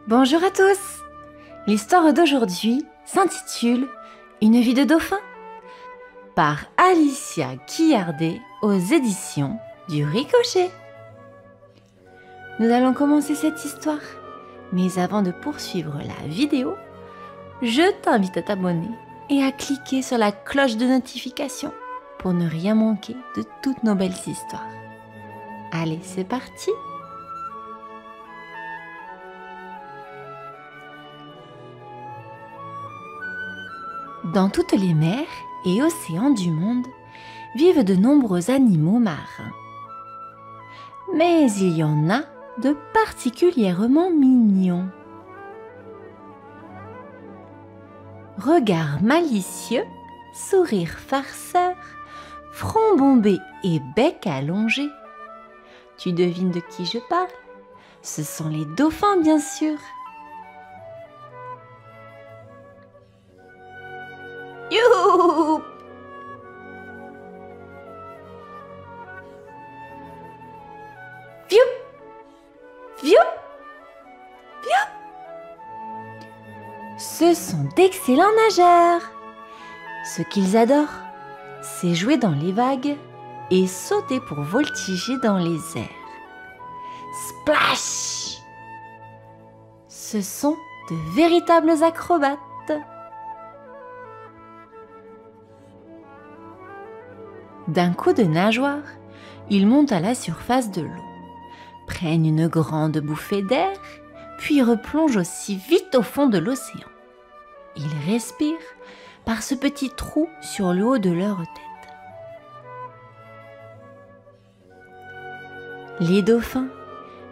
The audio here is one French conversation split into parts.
Bonjour à tous. L'histoire d'aujourd'hui s'intitule Une vie de dauphin par Alicia Guillardet aux éditions du Ricochet. Nous allons commencer cette histoire, mais avant de poursuivre la vidéo, je t'invite à t'abonner et à cliquer sur la cloche de notification pour ne rien manquer de toutes nos belles histoires. Allez, c'est parti! Dans toutes les mers et océans du monde vivent de nombreux animaux marins. Mais il y en a de particulièrement mignons. Regard malicieux, sourire farceur, front bombé et bec allongé. Tu devines de qui je parle? Ce sont les dauphins, bien sûr. Youhou! Viou! Viou! Viou! Ce sont d'excellents nageurs. Ce qu'ils adorent, c'est jouer dans les vagues et sauter pour voltiger dans les airs. Splash! Ce sont de véritables acrobates. D'un coup de nageoire, ils montent à la surface de l'eau, prennent une grande bouffée d'air, puis replongent aussi vite au fond de l'océan. Ils respirent par ce petit trou sur le haut de leur tête. Les dauphins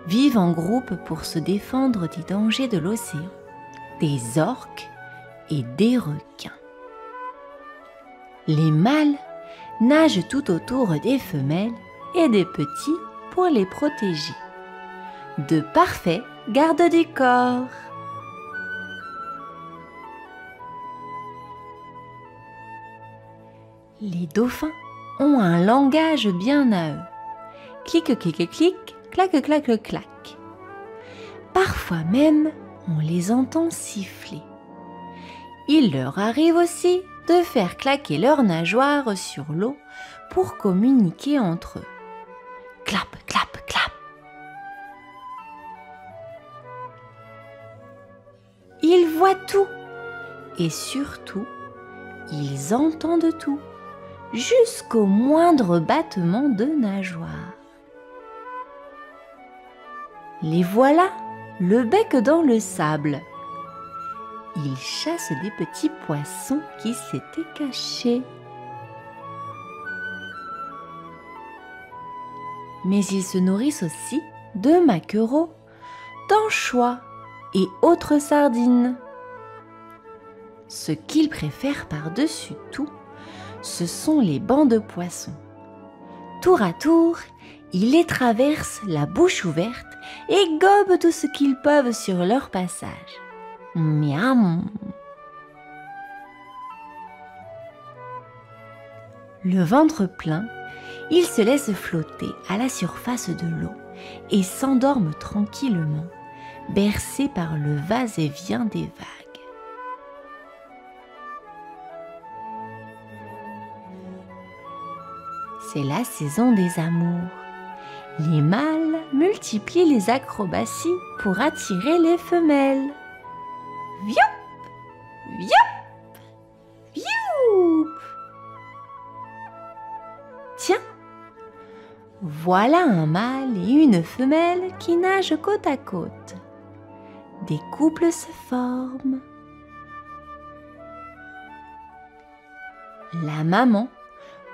vivent en groupe pour se défendre des dangers de l'océan, des orques et des requins. Les mâles nagent tout autour des femelles et des petits pour les protéger. De parfaits gardes du corps. Les dauphins ont un langage bien à eux. Clic, clic, clic, clac, clac, clac. Parfois même, on les entend siffler. Il leur arrive aussi de faire claquer leurs nageoires sur l'eau pour communiquer entre eux. Clap, clap, clap. Ils voient tout et surtout, ils entendent tout, jusqu'au moindre battement de nageoire. Les voilà, le bec dans le sable. Ils chassent des petits poissons qui s'étaient cachés. Mais ils se nourrissent aussi de maquereaux, d'anchois et autres sardines. Ce qu'ils préfèrent par-dessus tout, ce sont les bancs de poissons. Tour à tour, ils les traversent la bouche ouverte et gobent tout ce qu'ils peuvent sur leur passage. Miam! Le ventre plein, ils se laissent flotter à la surface de l'eau et s'endorment tranquillement, bercés par le va-et-vient des vagues. C'est la saison des amours. Les mâles multiplient les acrobaties pour attirer les femelles. Vioup! Vioup! Vioup! Tiens, voilà un mâle et une femelle qui nagent côte à côte. Des couples se forment. La maman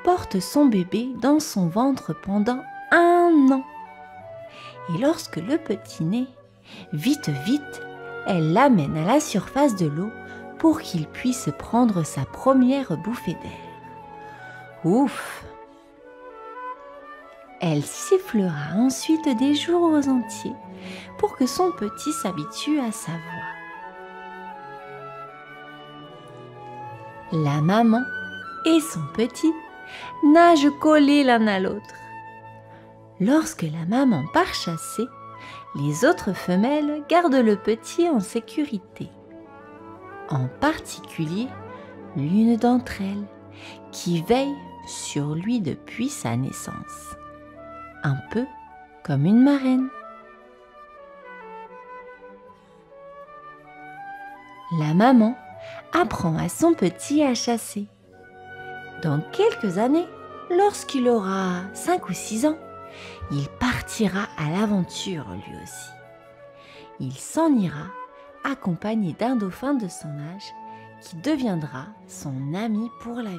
porte son bébé dans son ventre pendant 1 an. Et lorsque le petit naît, vite, elle l'amène à la surface de l'eau pour qu'il puisse prendre sa première bouffée d'air. Ouf! Elle sifflera ensuite des jours entiers pour que son petit s'habitue à sa voix. La maman et son petit nagent collés l'un à l'autre. Lorsque la maman part chasser, Les autres femelles gardent le petit en sécurité. En particulier, l'une d'entre elles qui veille sur lui depuis sa naissance. Un peu comme une marraine. La maman apprend à son petit à chasser. Dans quelques années, lorsqu'il aura 5 ou 6 ans, il partira à l'aventure lui aussi. Il s'en ira accompagné d'un dauphin de son âge qui deviendra son ami pour la vie.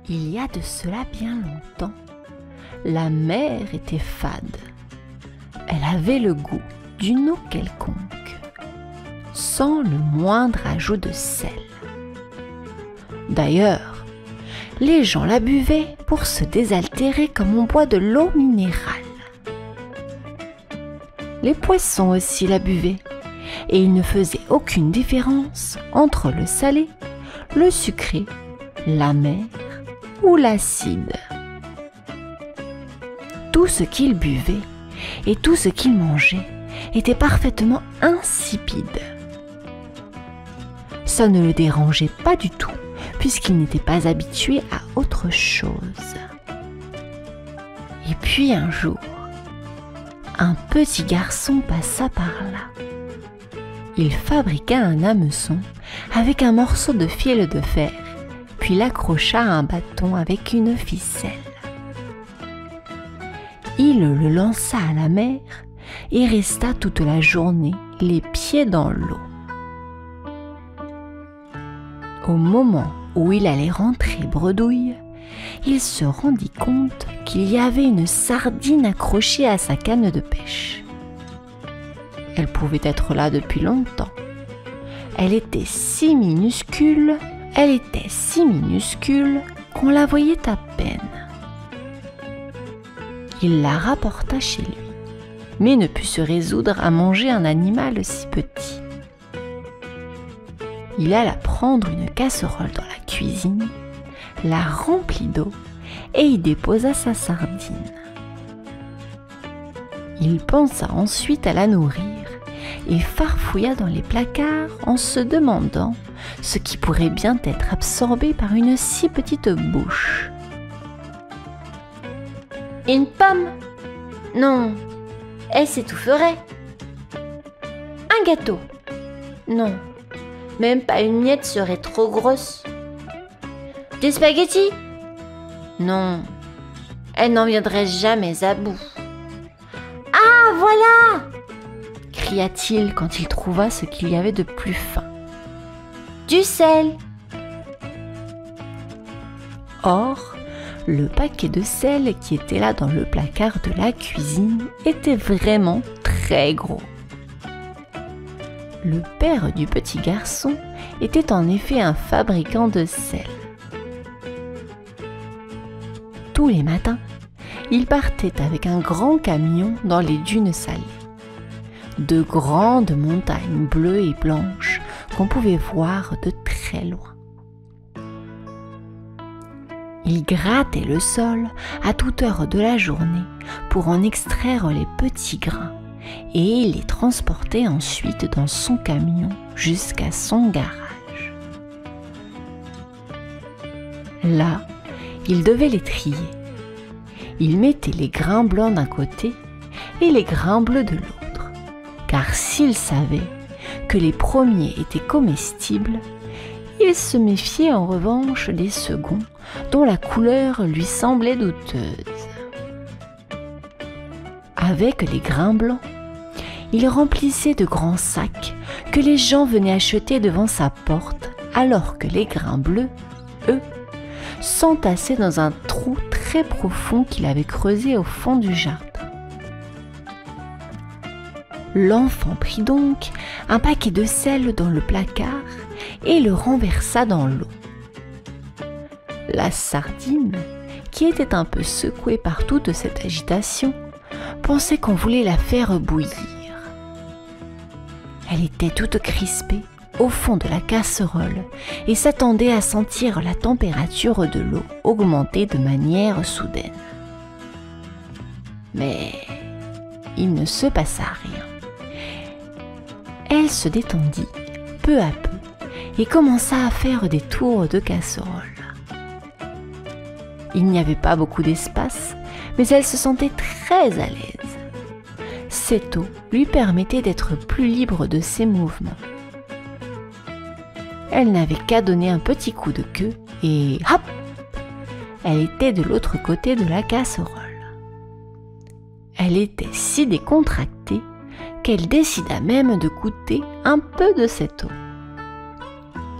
Il y a de cela bien longtemps, la mer était fade. Elle avait le goût d'une eau quelconque, sans le moindre ajout de sel. D'ailleurs, les gens la buvaient pour se désaltérer comme on boit de l'eau minérale. Les poissons aussi la buvaient, et il ne faisait aucune différence entre le salé, le sucré, l'amer ou l'acide. Tout ce qu'ils buvaient et tout ce qu'ils mangeaient était parfaitement insipide. Ça ne le dérangeait pas du tout, puisqu'il n'était pas habitué à autre chose. Et puis un jour, un petit garçon passa par là. Il fabriqua un hameçon avec un morceau de fil de fer, puis l'accrocha à un bâton avec une ficelle. Il le lança à la mer et resta toute la journée les pieds dans l'eau. Au moment où il allait rentrer bredouille, il se rendit compte qu'il y avait une sardine accrochée à sa canne de pêche. Elle pouvait être là depuis longtemps. Elle était si minuscule qu'on la voyait à peine. Il la rapporta chez lui, mais ne put se résoudre à manger un animal si petit. Il alla prendre une casserole dans la cuisine, la remplit d'eau et y déposa sa sardine. Il pensa ensuite à la nourrir et farfouilla dans les placards en se demandant ce qui pourrait bien être absorbé par une si petite bouche. Une pomme? Non, elle s'étoufferait. Un gâteau? Non, même pas une miette serait trop grosse. Des spaghettis? Non, elle n'en viendrait jamais à bout. Ah, voilà! Cria-t-il quand il trouva ce qu'il y avait de plus fin. Du sel! Or, le paquet de sel qui était là dans le placard de la cuisine était vraiment très gros. Le père du petit garçon était en effet un fabricant de sel. Tous les matins, il partait avec un grand camion dans les dunes salées. De grandes montagnes bleues et blanches qu'on pouvait voir de très loin. Il grattait le sol à toute heure de la journée pour en extraire les petits grains et les transportait ensuite dans son camion jusqu'à son garage. Là, il devait les trier. Il mettait les grains blancs d'un côté et les grains bleus de l'autre, car s'il savait que les premiers étaient comestibles, il se méfiait en revanche des seconds dont la couleur lui semblait douteuse. Avec les grains blancs, il remplissait de grands sacs que les gens venaient acheter devant sa porte, alors que les grains bleus, eux, s'entassaient dans un trou très profond qu'il avait creusé au fond du jardin. L'enfant prit donc un paquet de sel dans le placard et le renversa dans l'eau. La sardine, qui était un peu secouée par toute cette agitation, pensait qu'on voulait la faire bouillir. Elle était toute crispée au fond de la casserole et s'attendait à sentir la température de l'eau augmenter de manière soudaine. Mais il ne se passa rien. Elle se détendit peu à peu et commença à faire des tours de casserole. Il n'y avait pas beaucoup d'espace, mais elle se sentait très à l'aise. Cette eau lui permettait d'être plus libre de ses mouvements. Elle n'avait qu'à donner un petit coup de queue et hop, elle était de l'autre côté de la casserole. Elle était si décontractée qu'elle décida même de goûter un peu de cette eau.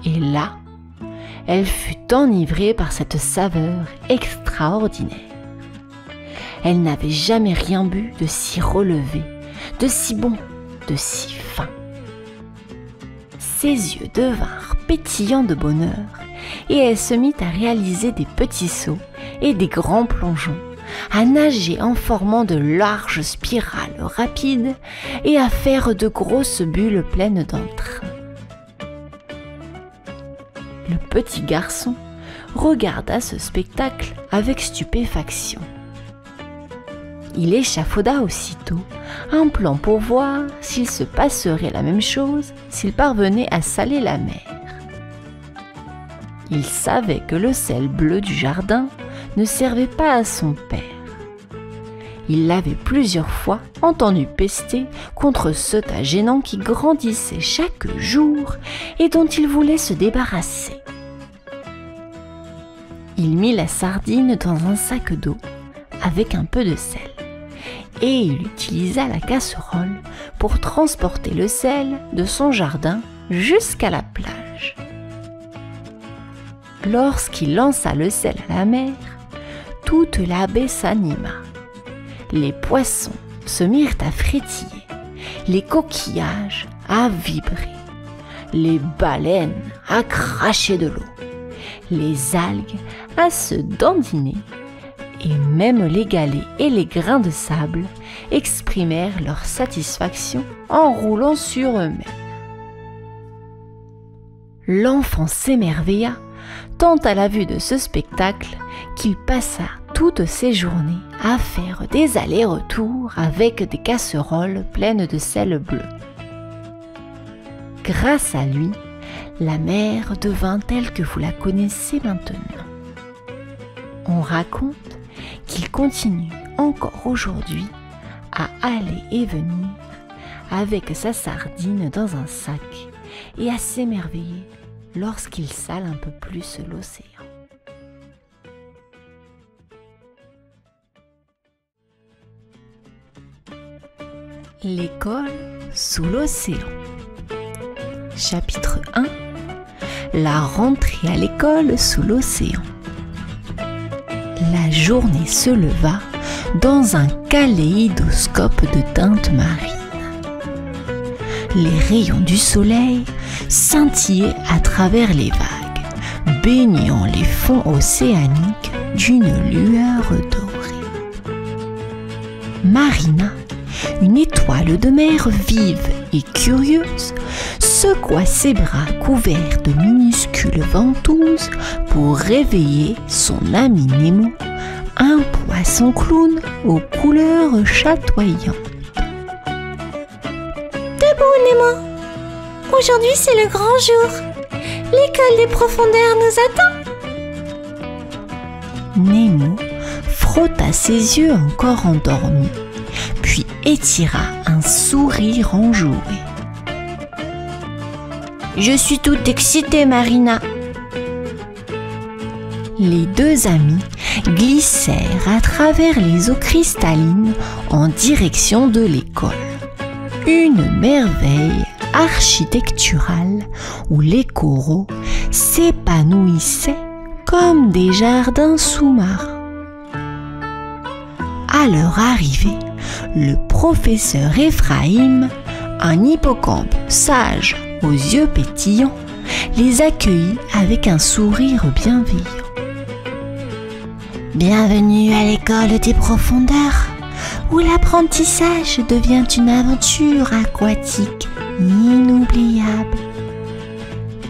Et là, elle fut enivrée par cette saveur extraordinaire. Elle n'avait jamais rien bu de si relevé, de si bon, de si fin. Ses yeux devinrent pétillants de bonheur et elle se mit à réaliser des petits sauts et des grands plongeons, à nager en formant de larges spirales rapides et à faire de grosses bulles pleines d'entrain. Le petit garçon regarda ce spectacle avec stupéfaction. Il échafauda aussitôt un plan pour voir s'il se passerait la même chose s'il parvenait à saler la mer. Il savait que le sel bleu du jardin ne servait pas à son père. Il l'avait plusieurs fois entendu pester contre ce tas gênant qui grandissait chaque jour et dont il voulait se débarrasser. Il mit la sardine dans un sac d'eau avec un peu de sel et il utilisa la casserole pour transporter le sel de son jardin jusqu'à la plage. Lorsqu'il lança le sel à la mer, toute la baie s'anima. Les poissons se mirent à frétiller, les coquillages à vibrer, les baleines à cracher de l'eau, les algues à se dandiner, et même les galets et les grains de sable exprimèrent leur satisfaction en roulant sur eux-mêmes. L'enfant s'émerveilla tant à la vue de ce spectacle qu'il passa toutes ses journées à faire des allers-retours avec des casseroles pleines de sel bleu. Grâce à lui, la mer devint telle que vous la connaissez maintenant. On raconte qu'il continue encore aujourd'hui à aller et venir avec sa sardine dans un sac et à s'émerveiller lorsqu'il sale un peu plus l'océan. L'école sous l'océan. Chapitre 1. La rentrée à l'école sous l'océan. La journée se leva dans un kaléidoscope de teintes marines. Les rayons du soleil scintillaient à travers les vagues, baignant les fonds océaniques d'une lueur dorée. Marina, une étoile de mer vive et curieuse, secoua ses bras couverts de minuscules ventouses pour réveiller son ami Nemo, un poisson clown aux couleurs chatoyantes. Debout, Nemo! Aujourd'hui, c'est le grand jour. L'école des profondeurs nous attend. Nemo frotta ses yeux encore endormis, puis étira un sourire enjoué. Je suis toute excitée, Marina. Les deux amis glissèrent à travers les eaux cristallines en direction de l'école. Une merveille architecturale où les coraux s'épanouissaient comme des jardins sous-marins. À leur arrivée, le professeur Ephraim, un hippocampe sage aux yeux pétillants, les accueillit avec un sourire bienveillant. Bienvenue à l'école des profondeurs, où l'apprentissage devient une aventure aquatique inoubliable.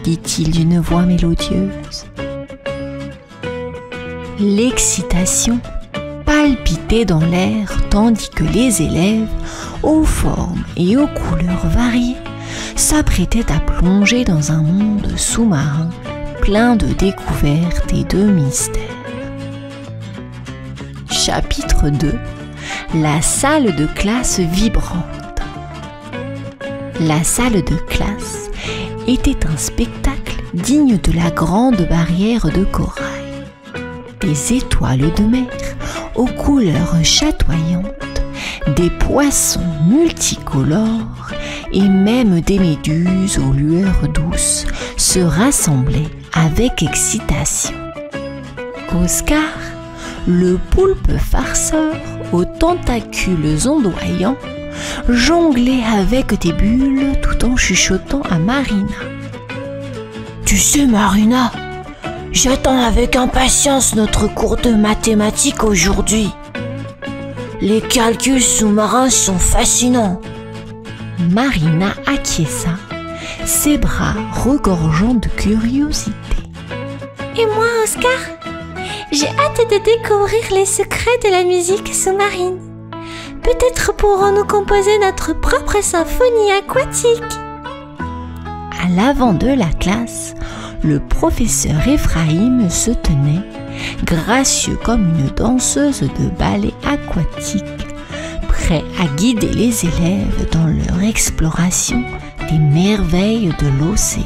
dit-il d'une voix mélodieuse. L'excitation palpitait dans l'air tandis que les élèves, aux formes et aux couleurs variées, s'apprêtaient à plonger dans un monde sous-marin plein de découvertes et de mystères. Chapitre 2. La salle de classe vibrante. La salle de classe était un spectacle digne de la grande barrière de corail. Des étoiles de mer aux couleurs chatoyantes, des poissons multicolores et même des méduses aux lueurs douces se rassemblaient avec excitation. Oscar, le poulpe farceur aux tentacules ondoyants, jonglait avec des bulles tout en chuchotant à Marina. « Tu sais, Marina, j'attends avec impatience notre cours de mathématiques aujourd'hui. Les calculs sous-marins sont fascinants. » Marina acquiesça, ses bras regorgeant de curiosité. Et moi, Oscar, j'ai hâte de découvrir les secrets de la musique sous-marine. Peut-être pourrons-nous composer notre propre symphonie aquatique. À l'avant de la classe, le professeur Ephraim se tenait, gracieux comme une danseuse de ballet aquatique, prêt à guider les élèves dans leur exploration des merveilles de l'océan.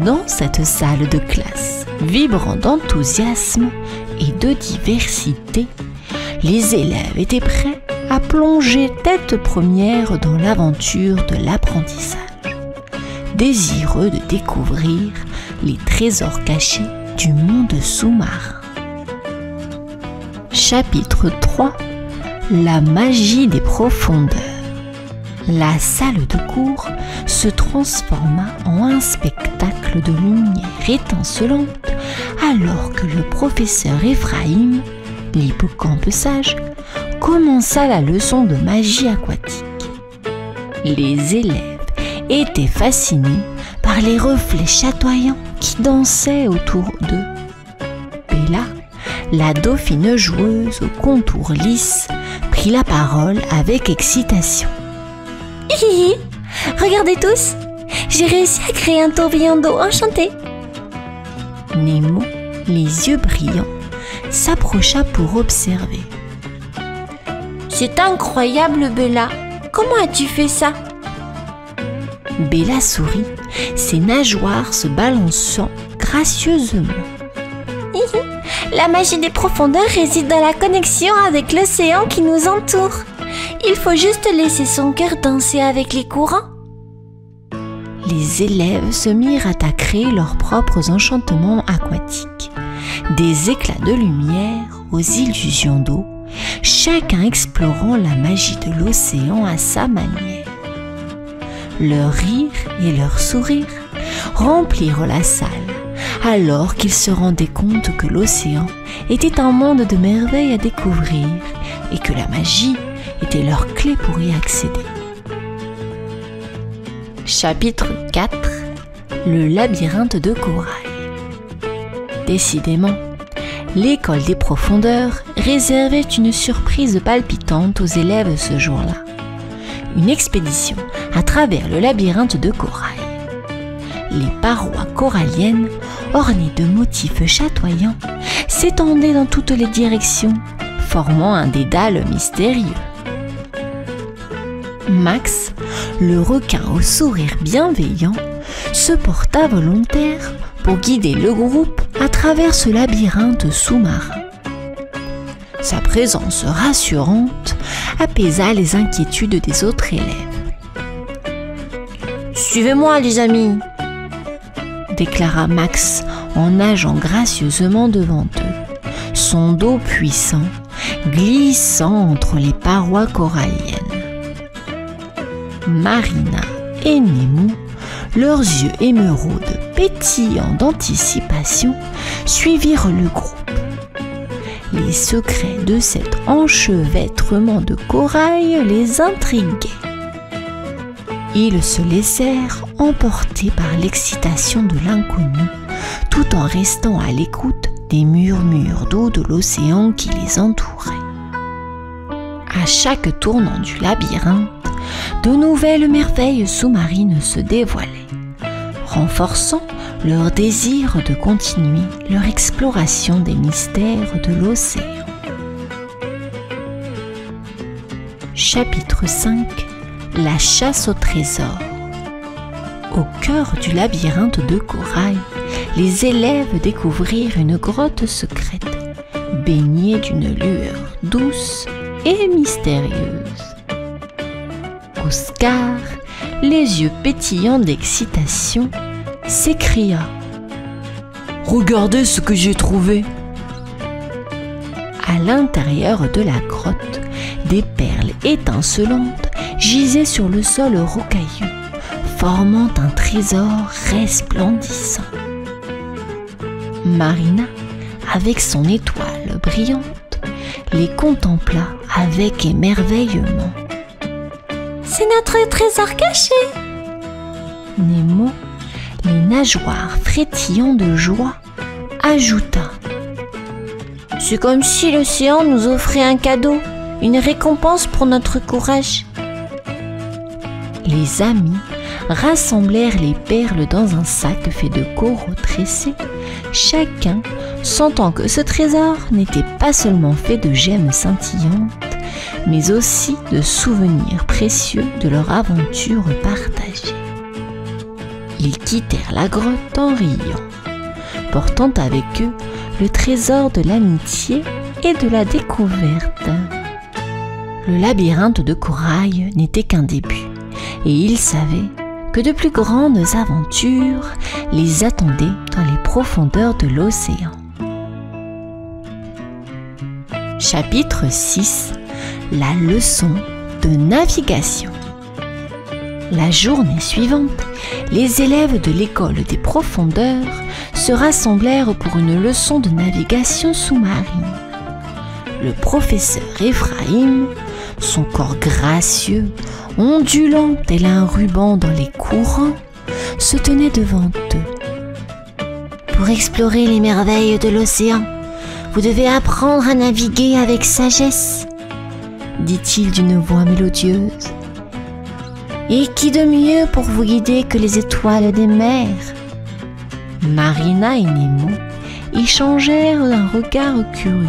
Dans cette salle de classe, vibrant d'enthousiasme et de diversité, les élèves étaient prêts à plonger tête première dans l'aventure de l'apprentissage, désireux de découvrir les trésors cachés du monde sous-marin. Chapitre 3. La magie des profondeurs. La salle de cours se transforma en un spectacle de lumière étincelante alors que le professeur Ephraim, l'hippocampe sage, commença la leçon de magie aquatique. Les élèves étaient fascinés par les reflets chatoyants qui dansaient autour d'eux. Bella, la dauphine joueuse aux contours lisses, prit la parole avec excitation. Hihi, regardez tous, j'ai réussi à créer un tourbillon d'eau enchanté. Nemo, les yeux brillants, s'approcha pour observer. C'est incroyable, Bella. Comment as-tu fait ça? Bella sourit, ses nageoires se balançant gracieusement. La magie des profondeurs réside dans la connexion avec l'océan qui nous entoure. Il faut juste laisser son cœur danser avec les courants. Les élèves se mirent à créer leurs propres enchantements aquatiques, des éclats de lumière aux illusions d'eau, chacun explorant la magie de l'océan à sa manière. Leur rire et leur sourire remplirent la salle, alors qu'ils se rendaient compte que l'océan était un monde de merveilles à découvrir et que la magie était leur clé pour y accéder. Chapitre 4. Le labyrinthe de corail. Décidément, l'école des profondeurs réservait une surprise palpitante aux élèves ce jour-là. Une expédition à travers le labyrinthe de corail. Les parois coralliennes, ornées de motifs chatoyants, s'étendaient dans toutes les directions, formant un dédale mystérieux. Max, le requin au sourire bienveillant, se porta volontaire pour guider le groupe à travers ce labyrinthe sous-marin. Sa présence rassurante apaisa les inquiétudes des autres élèves. « Suivez-moi, les amis !» déclara Max en nageant gracieusement devant eux, son dos puissant glissant entre les parois coralliennes. Marina et Nemo, leurs yeux émeraudes pétillants d'anticipation, suivirent le groupe. Les secrets de cet enchevêtrement de corail les intriguaient. Ils se laissèrent emporter par l'excitation de l'inconnu, tout en restant à l'écoute des murmures d'eau de l'océan qui les entouraient. À chaque tournant du labyrinthe, de nouvelles merveilles sous-marines se dévoilaient, renforçant leur désir de continuer leur exploration des mystères de l'océan. Chapitre 5 : La chasse au trésor. Au cœur du labyrinthe de corail, les élèves découvrirent une grotte secrète, baignée d'une lueur douce et mystérieuse. Oscar, les yeux pétillants d'excitation, s'écria « Regardez ce que j'ai trouvé !» À l'intérieur de la grotte, des perles étincelantes gisaient sur le sol rocailleux, formant un trésor resplendissant. Marina, avec son étoile brillante, les contempla avec émerveillement. « C'est notre trésor caché !» Nemo, les nageoires frétillant de joie, ajouta. « C'est comme si l'océan nous offrait un cadeau, une récompense pour notre courage. » Les amis rassemblèrent les perles dans un sac fait de coraux tressés, chacun sentant que ce trésor n'était pas seulement fait de gemmes scintillantes, mais aussi de souvenirs précieux de leur aventure partagée. Ils quittèrent la grotte en riant, portant avec eux le trésor de l'amitié et de la découverte. Le labyrinthe de corail n'était qu'un début, et ils savaient que de plus grandes aventures les attendaient dans les profondeurs de l'océan. Chapitre 6 : La leçon de navigation. La journée suivante, les élèves de l'école des profondeurs se rassemblèrent pour une leçon de navigation sous-marine. Le professeur Ephraim, son corps gracieux, ondulant tel un ruban dans les courants, se tenait devant eux. « Pour explorer les merveilles de l'océan, vous devez apprendre à naviguer avec sagesse, » dit-il d'une voix mélodieuse. « Et qui de mieux pour vous guider que les étoiles des mers ?» Marina et Nemo échangèrent un regard curieux.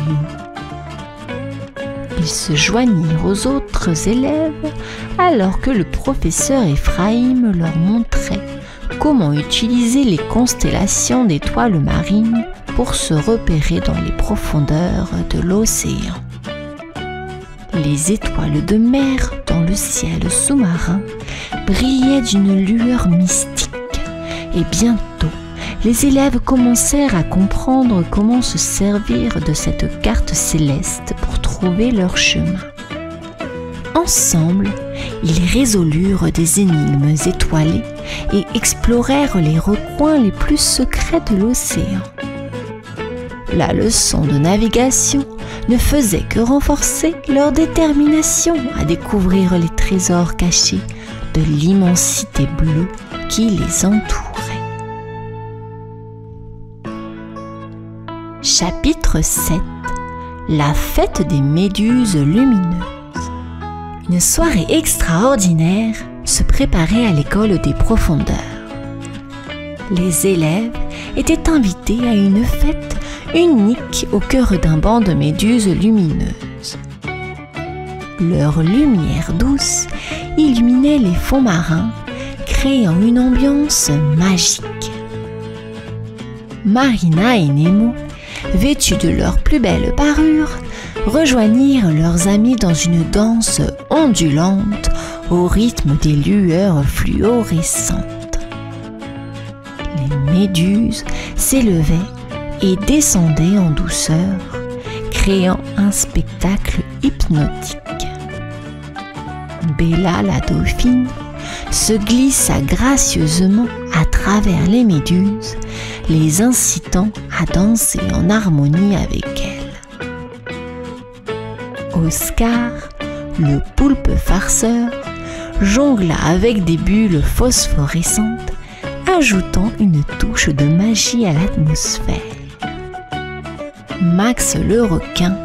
Ils se joignirent aux autres élèves alors que le professeur Ephraim leur montrait comment utiliser les constellations d'étoiles marines pour se repérer dans les profondeurs de l'océan. Les étoiles de mer dans le ciel sous-marin brillaient d'une lueur mystique et bientôt les élèves commencèrent à comprendre comment se servir de cette carte céleste pour trouver leur chemin. Ensemble, ils résolurent des énigmes étoilées et explorèrent les recoins les plus secrets de l'océan. La leçon de navigation ne faisait que renforcer leur détermination à découvrir les trésors cachés de l'immensité bleue qui les entourait. Chapitre 7 : La fête des méduses lumineuses. Une soirée extraordinaire se préparait à l'école des profondeurs. Les élèves étaient invités à une fête unique au cœur d'un banc de méduses lumineuses. Leur lumière douce illuminait les fonds marins, créant une ambiance magique. Marina et Nemo, vêtus de leur plus belle parure, rejoignirent leurs amis dans une danse ondulante au rythme des lueurs fluorescentes. Les méduses s'élevaient et descendaient en douceur, créant un spectacle hypnotique. Bella la dauphine se glissa gracieusement à travers les méduses, les incitant à danser en harmonie avec elle. Oscar, le poulpe farceur, jongla avec des bulles phosphorescentes, ajoutant une touche de magie à l'atmosphère. Max le requin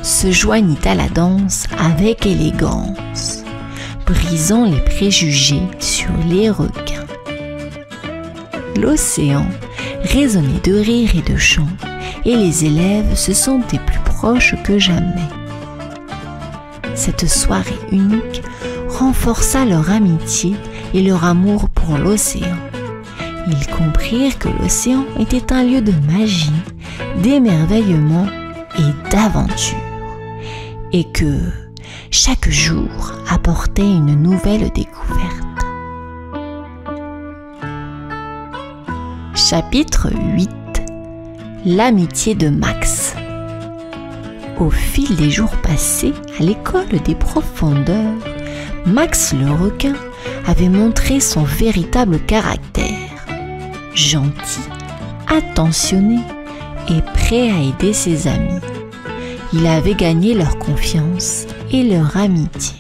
se joignit à la danse avec élégance, brisant les préjugés sur les requins. L'océan résonnait de rires et de chants, et les élèves se sentaient plus proches que jamais. Cette soirée unique renforça leur amitié et leur amour pour l'océan. Ils comprirent que l'océan était un lieu de magie, d'émerveillement et d'aventure, et que chaque jour apportait une nouvelle découverte. Chapitre 8. L'amitié de Max. Au fil des jours passés à l'école des profondeurs, Max le requin avait montré son véritable caractère. Gentil, attentionné et prêt à aider ses amis. Il avait gagné leur confiance et leur amitié.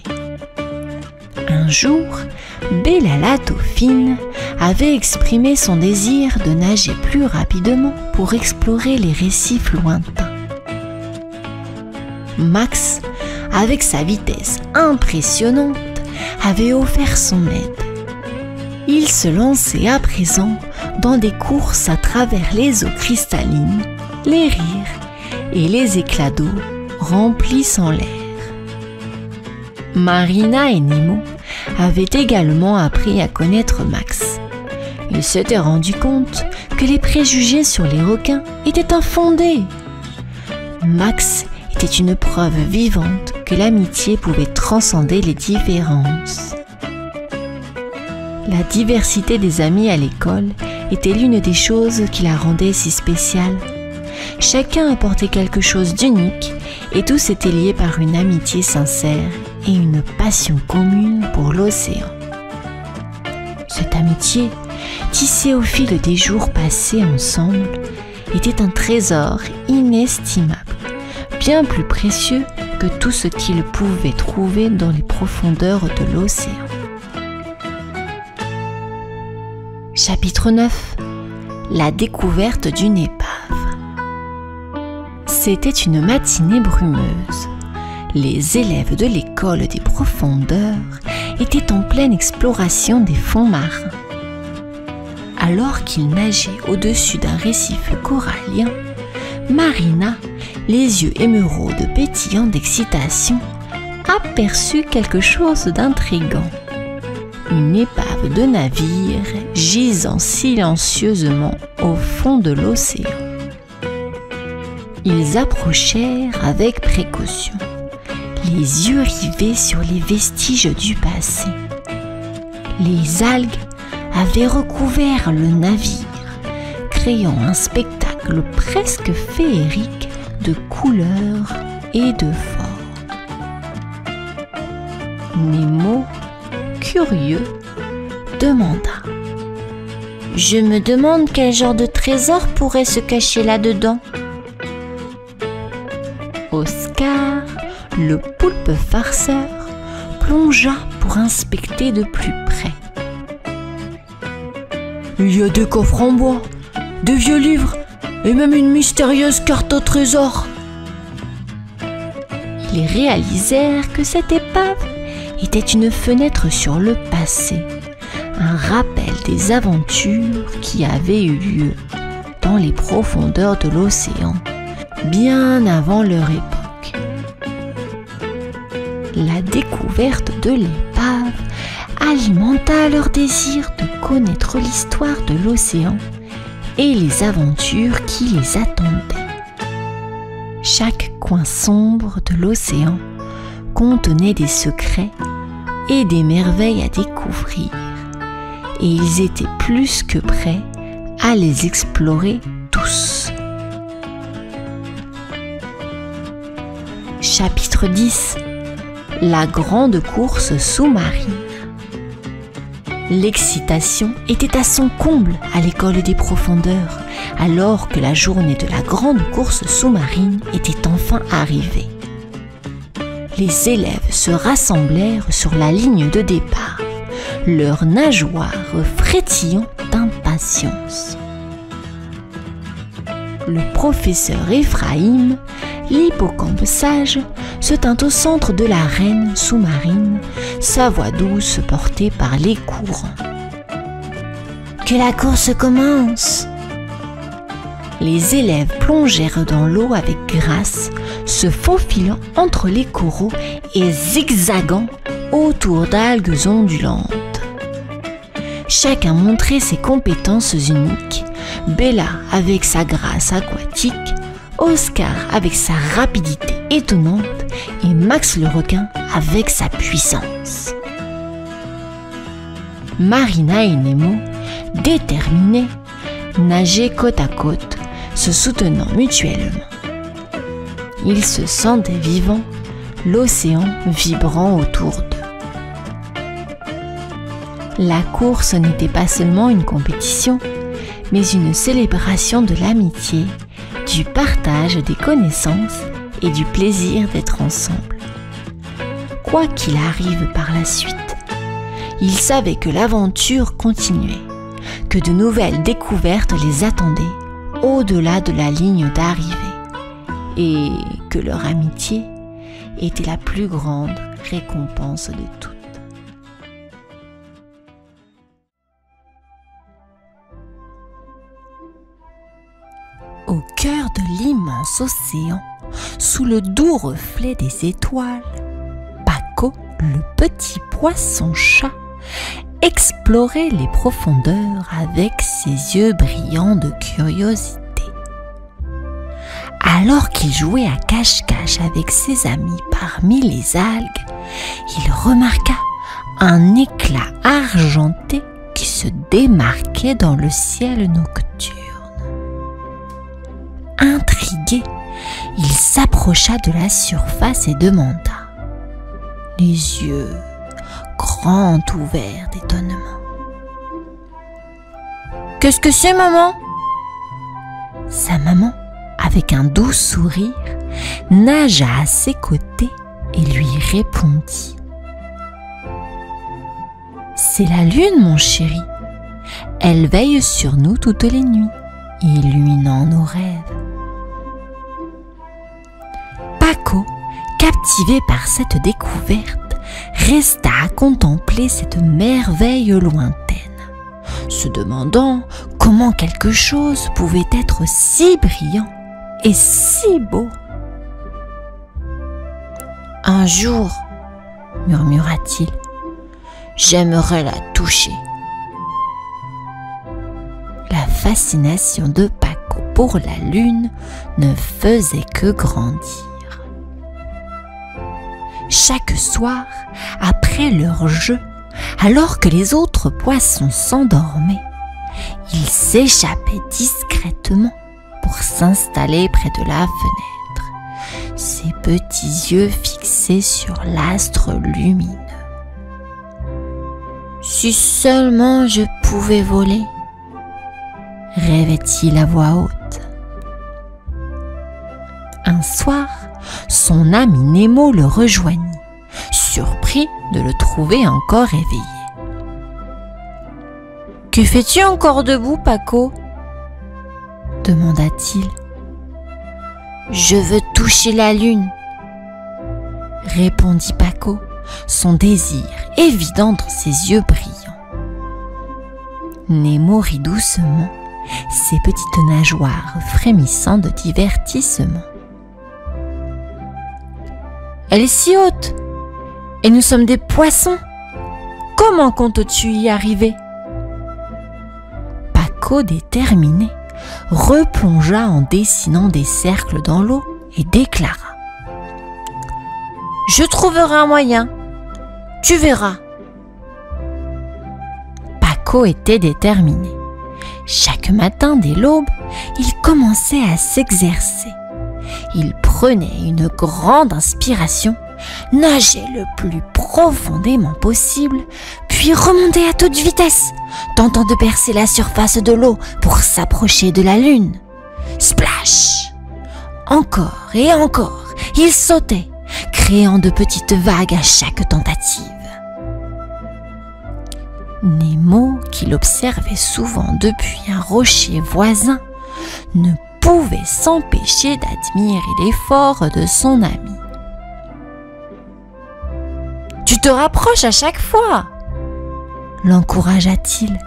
Un jour, Bella la dauphine avait exprimé son désir de nager plus rapidement pour explorer les récifs lointains. Max, avec sa vitesse impressionnante, avait offert son aide. Il se lançait à présent dans des courses à travers les eaux cristallines, les rires et les éclats d'eau remplissant l'air. Marina et Nemo avaient également appris à connaître Max. Ils s'étaient rendus compte que les préjugés sur les requins étaient infondés. Max était une preuve vivante que l'amitié pouvait transcender les différences. La diversité des amis à l'école était l'une des choses qui la rendait si spéciale. Chacun apportait quelque chose d'unique et tous étaient liés par une amitié sincère et une passion commune pour l'océan. Cette amitié, tissée au fil des jours passés ensemble, était un trésor inestimable, bien plus précieux que tout ce qu'ils pouvaient trouver dans les profondeurs de l'océan. Chapitre 9. La découverte d'une épave. C'était une matinée brumeuse. Les élèves de l'école des profondeurs étaient en pleine exploration des fonds marins. Alors qu'ils nageaient au-dessus d'un récif corallien, Marina, les yeux émeraudes pétillants d'excitation, aperçut quelque chose d'intrigant. Une épave de navire gisant silencieusement au fond de l'océan. Ils approchèrent avec précaution, les yeux rivés sur les vestiges du passé. Les algues avaient recouvert le navire, créant un spectacle presque féerique de couleurs et de formes. Nemo, curieux, demanda: « Je me demande quel genre de trésor pourrait se cacher là-dedans. » Oscar, le poulpe farceur, plongea pour inspecter de plus près. « Il y a des coffres en bois, de vieux livres et même une mystérieuse carte au trésor. » Ils réalisèrent que cette épave était une fenêtre sur le passé, un rappel des aventures qui avaient eu lieu dans les profondeurs de l'océan, bien avant leur époque. La découverte de l'épave alimenta leur désir de connaître l'histoire de l'océan et les aventures qui les attendaient. Chaque coin sombre de l'océan contenait des secrets et des merveilles à découvrir, et ils étaient plus que prêts à les explorer tous. Chapitre 10. La grande course sous-marine. L'excitation était à son comble à l'école des profondeurs, alors que la journée de la grande course sous-marine était enfin arrivée. les élèves se rassemblèrent sur la ligne de départ, leurs nageoires frétillant d'impatience. Le professeur Ephraim, l'hippocampe sage, se tint au centre de l'arène sous-marine, sa voix douce portée par les courants. « Que la course commence !» Les élèves plongèrent dans l'eau avec grâce, se faufilant entre les coraux et zigzagant autour d'algues ondulantes. Chacun montrait ses compétences uniques, Bella avec sa grâce aquatique, Oscar avec sa rapidité étonnante et Max le requin avec sa puissance. Marina et Nemo, déterminés, nageaient côte à côte, se soutenant mutuellement. Ils se sentaient vivants, l'océan vibrant autour d'eux. La course n'était pas seulement une compétition, mais une célébration de l'amitié, du partage des connaissances et du plaisir d'être ensemble. Quoi qu'il arrive par la suite, ils savaient que l'aventure continuait, que de nouvelles découvertes les attendaient au-delà de la ligne d'arrivée et que leur amitié était la plus grande récompense de toutes. Au cœur de l'immense océan, sous le doux reflet des étoiles, Paco, le petit poisson-chat, explorait les profondeurs avec ses yeux brillants de curiosité. Alors qu'il jouait à cache-cache avec ses amis parmi les algues, il remarqua un éclat argenté qui se démarquait dans le ciel nocturne. Intrigué, il s'approcha de la surface et demanda, les yeux grands ouverts d'étonnement. « Qu'est-ce que c'est, maman ?» Sa maman, avec un doux sourire, nagea à ses côtés et lui répondit. « C'est la lune, mon chéri. Elle veille sur nous toutes les nuits, illuminant nos rêves. » Paco, captivé par cette découverte, resta à contempler cette merveille lointaine, se demandant comment quelque chose pouvait être si brillant et si beau. « Un jour, murmura-t-il, j'aimerais la toucher. » La fascination de Paco pour la lune ne faisait que grandir. Chaque soir, après leur jeu, alors que les autres poissons s'endormaient, ils s'échappaient discrètement pour s'installer près de la fenêtre, ses petits yeux fixés sur l'astre lumineux. « Si seulement je pouvais voler !» rêvait-il à voix haute. Un soir, son ami Nemo le rejoignit, surpris de le trouver encore éveillé. « Que fais-tu encore debout, Paco ?» demanda-t-il. « Je veux toucher la lune !» répondit Paco, son désir évident dans ses yeux brillants. Nemo rit doucement, ses petites nageoires frémissant de divertissement. « Elle est si haute, et nous sommes des poissons. Comment comptes-tu y arriver ?» Paco, déterminé, replongea en dessinant des cercles dans l'eau et déclara. « Je trouverai un moyen, tu verras. » Paco était déterminé. Chaque matin dès l'aube, il commençait à s'exercer. Il prenait une grande inspiration, nageait le plus profondément possible, puis remontait à toute vitesse, tentant de percer la surface de l'eau pour s'approcher de la lune. Splash! Encore et encore, il sautait, créant de petites vagues à chaque tentative. Nemo, qui l'observait souvent depuis un rocher voisin, ne pouvait s'empêcher d'admirer l'effort de son ami. « Tu te rapproches à chaque fois !» l'encouragea-t-il.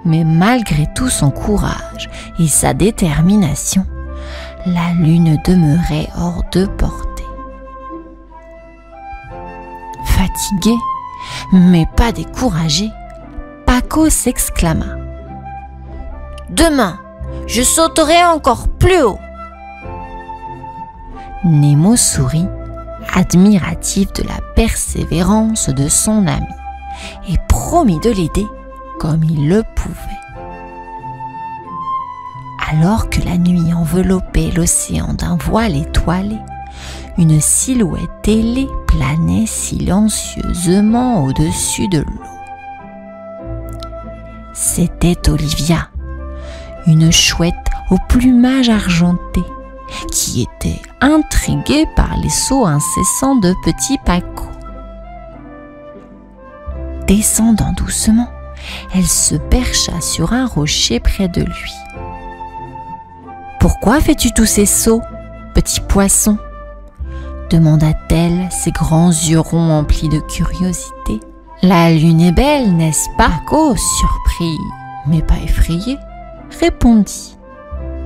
Mais malgré tout son courage et sa détermination, la lune demeurait hors de portée. Fatigué, mais pas découragé, Paco s'exclama. « Demain, je sauterai encore plus haut !» Nemo sourit, admiratif de la persévérance de son ami, et promit de l'aider comme il le pouvait. Alors que la nuit enveloppait l'océan d'un voile étoilé, une silhouette ailée planait silencieusement au-dessus de l'eau. C'était Olivia, une chouette au plumage argenté, qui était intriguée par les sauts incessants de petit Paco. Descendant doucement, elle se percha sur un rocher près de lui. « Pourquoi fais-tu tous ces sauts, petit poisson ?» demanda-t-elle, ses grands yeux ronds emplis de curiosité. « La lune est belle, n'est-ce pas ?» Paco, surpris, mais pas effrayé, répondit.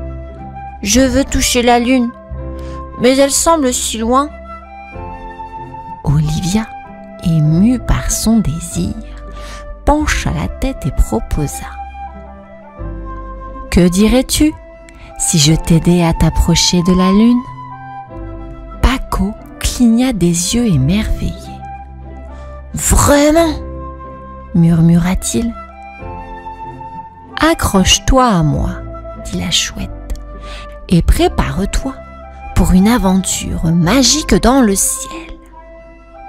« Je veux toucher la lune, mais elle semble si loin. » Olivia, émue par son désir, pencha la tête et proposa. « Que dirais-tu si je t'aidais à t'approcher de la lune ?» Paco cligna des yeux émerveillés. « Vraiment ?» murmura-t-il. « Accroche-toi à moi, » dit la chouette, « et prépare-toi pour une aventure magique dans le ciel. »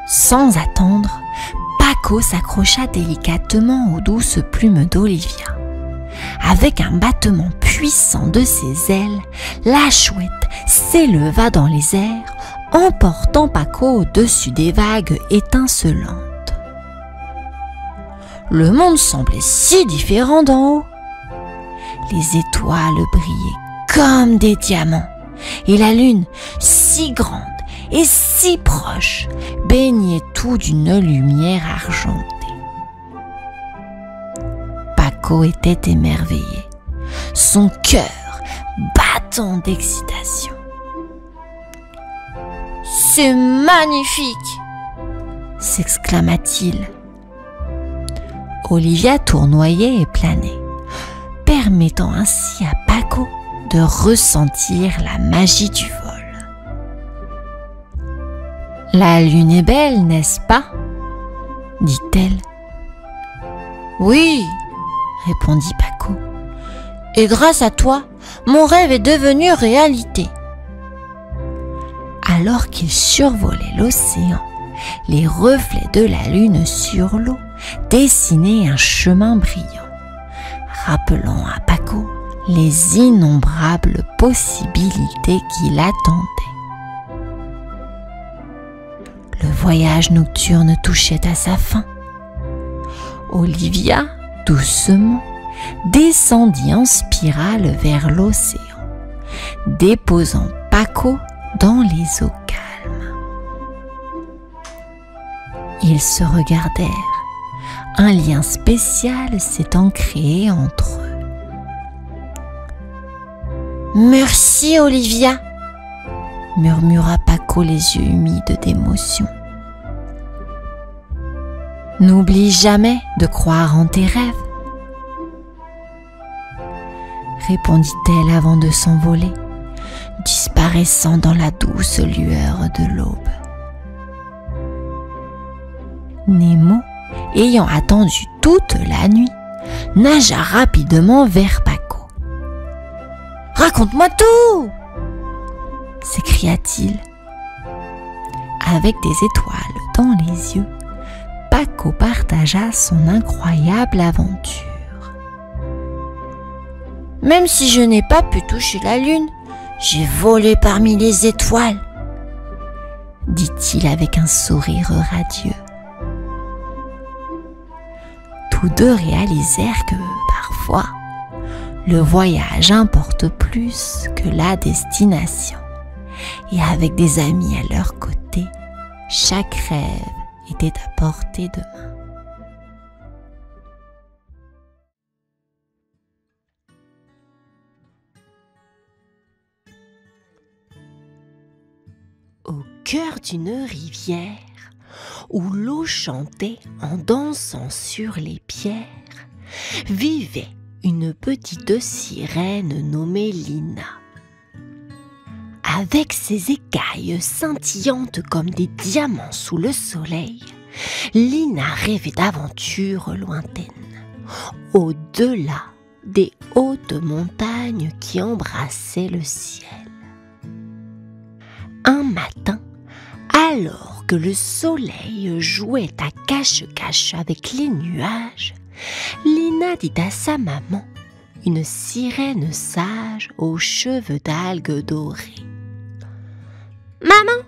Sans attendre, Paco s'accrocha délicatement aux douces plumes d'Olivia. Avec un battement puissant de ses ailes, la chouette s'éleva dans les airs, emportant Paco au-dessus des vagues étincelantes. Le monde semblait si différent d'en haut. Les étoiles brillaient comme des diamants, et la lune, si grande et si proche, baignait tout d'une lumière argentée. Paco était émerveillé, son cœur battant d'excitation. « C'est magnifique !» s'exclama-t-il. Olivia tournoyait et planait, permettant ainsi à Paco de ressentir la magie du vol. « La lune est belle, n'est-ce pas ?» dit-elle. « Oui !» répondit Paco. « Et grâce à toi, mon rêve est devenu réalité. » Alors qu'il survolait l'océan, les reflets de la lune sur l'eau dessinaient un chemin brillant, rappelant à Paco les innombrables possibilités qui l'attendaient. Le voyage nocturne touchait à sa fin. Olivia, doucement, descendit en spirale vers l'océan, déposant Paco dans les eaux calmes. Ils se regardèrent. Un lien spécial s'étant créé entre eux. « Merci, Olivia !» murmura Paco, les yeux humides d'émotion. « N'oublie jamais de croire en tes rêves, » répondit-elle avant de s'envoler, disparaissant dans la douce lueur de l'aube. Nemo, ayant attendu toute la nuit, nagea rapidement vers Paco. « Raconte-moi tout !» s'écria-t-il. Avec des étoiles dans les yeux, Paco partagea son incroyable aventure. « Même si je n'ai pas pu toucher la lune, j'ai volé parmi les étoiles. dit-il avec un sourire radieux. Tous deux réalisèrent que, parfois, le voyage importe plus que la destination. Et avec des amis à leur côté, chaque rêve était à portée de main. Au cœur d'une rivière, où l'eau chantait en dansant sur les pierres, vivait une petite sirène nommée Lina. Avec ses écailles scintillantes comme des diamants sous le soleil, Lina rêvait d'aventures lointaines, au-delà des hautes montagnes qui embrassaient le ciel. Un matin, alors que le soleil jouait à cache-cache avec les nuages, Lina dit à sa maman, une sirène sage aux cheveux d'algues dorées. « Maman,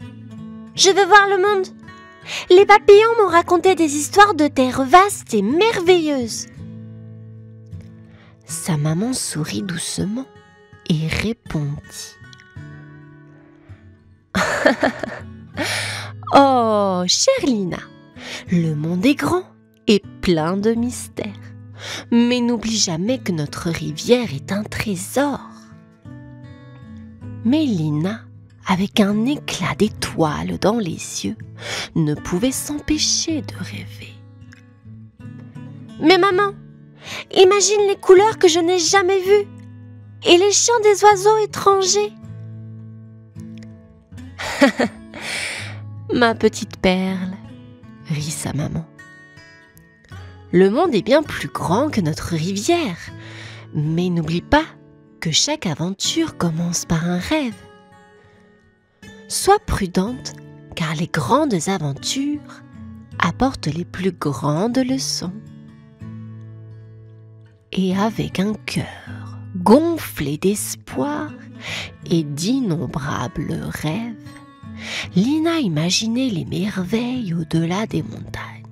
je veux voir le monde. Les papillons m'ont raconté des histoires de terres vastes et merveilleuses. » Sa maman sourit doucement et répondit. Oh, chère Lina, le monde est grand et plein de mystères. Mais n'oublie jamais que notre rivière est un trésor. Mais Lina, avec un éclat d'étoiles dans les yeux, ne pouvait s'empêcher de rêver. Mais maman, imagine les couleurs que je n'ai jamais vues et les chants des oiseaux étrangers. Ma petite perle, rit sa maman. Le monde est bien plus grand que notre rivière, mais n'oublie pas que chaque aventure commence par un rêve. Sois prudente, car les grandes aventures apportent les plus grandes leçons. Et avec un cœur gonflé d'espoir et d'innombrables rêves, Lina imaginait les merveilles au-delà des montagnes,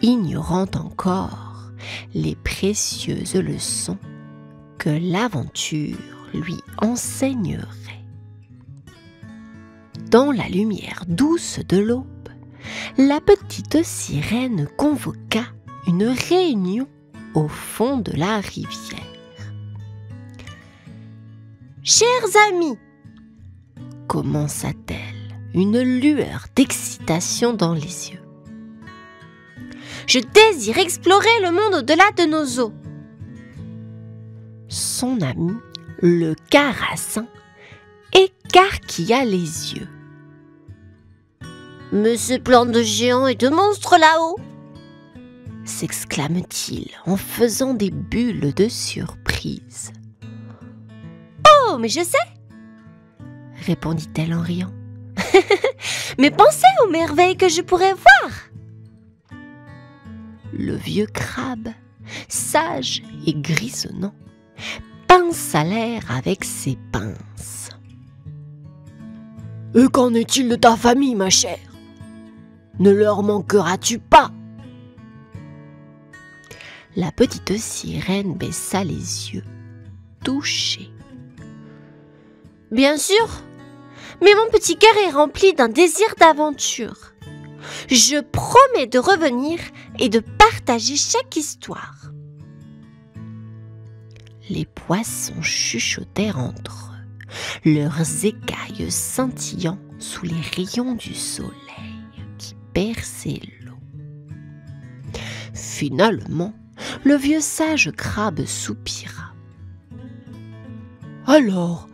ignorant encore les précieuses leçons que l'aventure lui enseignerait. Dans la lumière douce de l'aube, la petite sirène convoqua une réunion au fond de la rivière. « Chers amis, commença-t-elle, une lueur d'excitation dans les yeux. Je désire explorer le monde au-delà de nos eaux. Son ami, le Carassin, écarquilla les yeux. Mais ces plans de géants et de monstres là-haut, s'exclame-t-il en faisant des bulles de surprise. Oh, mais je sais, répondit-elle en riant. Mais pensez aux merveilles que je pourrais voir. Le vieux crabe, sage et grisonnant, pinça l'air avec ses pinces. Et qu'en est-il de ta famille, ma chère? Ne leur manqueras-tu pas? La petite sirène baissa les yeux, touchée. Bien sûr, mais mon petit cœur est rempli d'un désir d'aventure. Je promets de revenir et de partager chaque histoire. Les poissons chuchotèrent entre eux, leurs écailles scintillant sous les rayons du soleil qui perçait l'eau. Finalement, le vieux sage crabe soupira. Alors,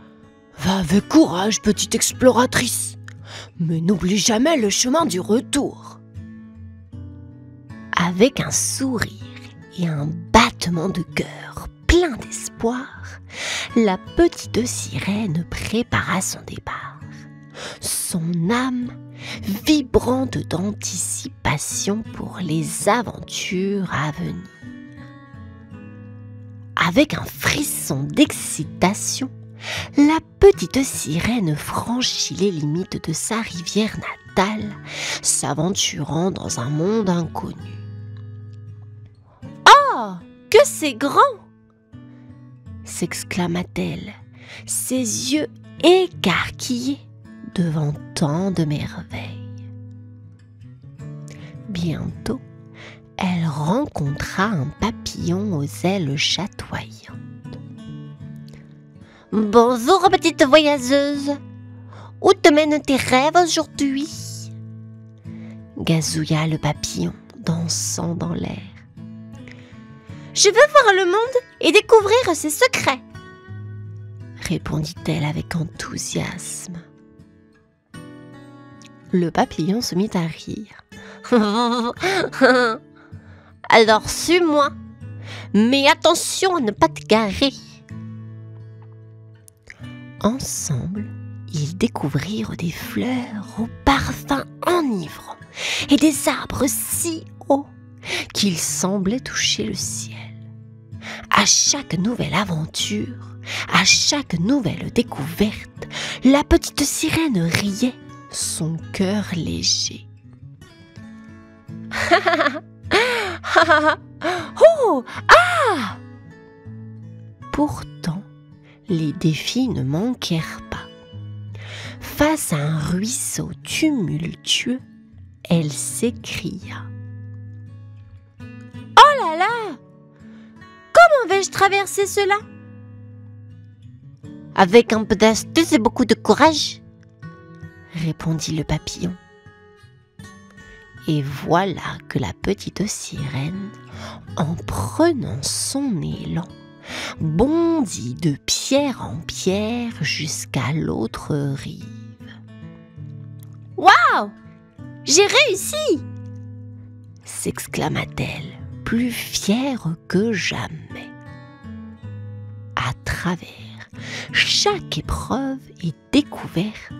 va avec courage, petite exploratrice, mais n'oublie jamais le chemin du retour. Avec un sourire et un battement de cœur plein d'espoir, la petite sirène prépara son départ, son âme vibrante d'anticipation pour les aventures à venir. Avec un frisson d'excitation, la petite petite sirène franchit les limites de sa rivière natale, s'aventurant dans un monde inconnu. « Oh, que c'est grand !» s'exclama-t-elle, ses yeux écarquillés devant tant de merveilles. Bientôt, elle rencontra un papillon aux ailes chatoyantes. « Bonjour, petite voyageuse. Où te mènent tes rêves aujourd'hui ?» gazouilla le papillon, dansant dans l'air. « Je veux voir le monde et découvrir ses secrets, » répondit-elle avec enthousiasme. Le papillon se mit à rire. « Alors suis-moi, mais attention à ne pas te garer. » Ensemble, ils découvrirent des fleurs au parfum enivrant et des arbres si hauts qu'ils semblaient toucher le ciel. À chaque nouvelle aventure, à chaque nouvelle découverte, la petite sirène riait, son cœur léger. Oh, ah! Pourtant, les défis ne manquèrent pas. Face à un ruisseau tumultueux, elle s'écria. « Oh là là! Comment vais-je traverser cela ?»« Avec un peu d'astuce et beaucoup de courage, » répondit le papillon. Et voilà que la petite sirène, en prenant son élan, bondit de pierre en pierre jusqu'à l'autre rive. « Waouh! J'ai réussi !» s'exclama-t-elle, plus fière que jamais. À travers chaque épreuve et découverte,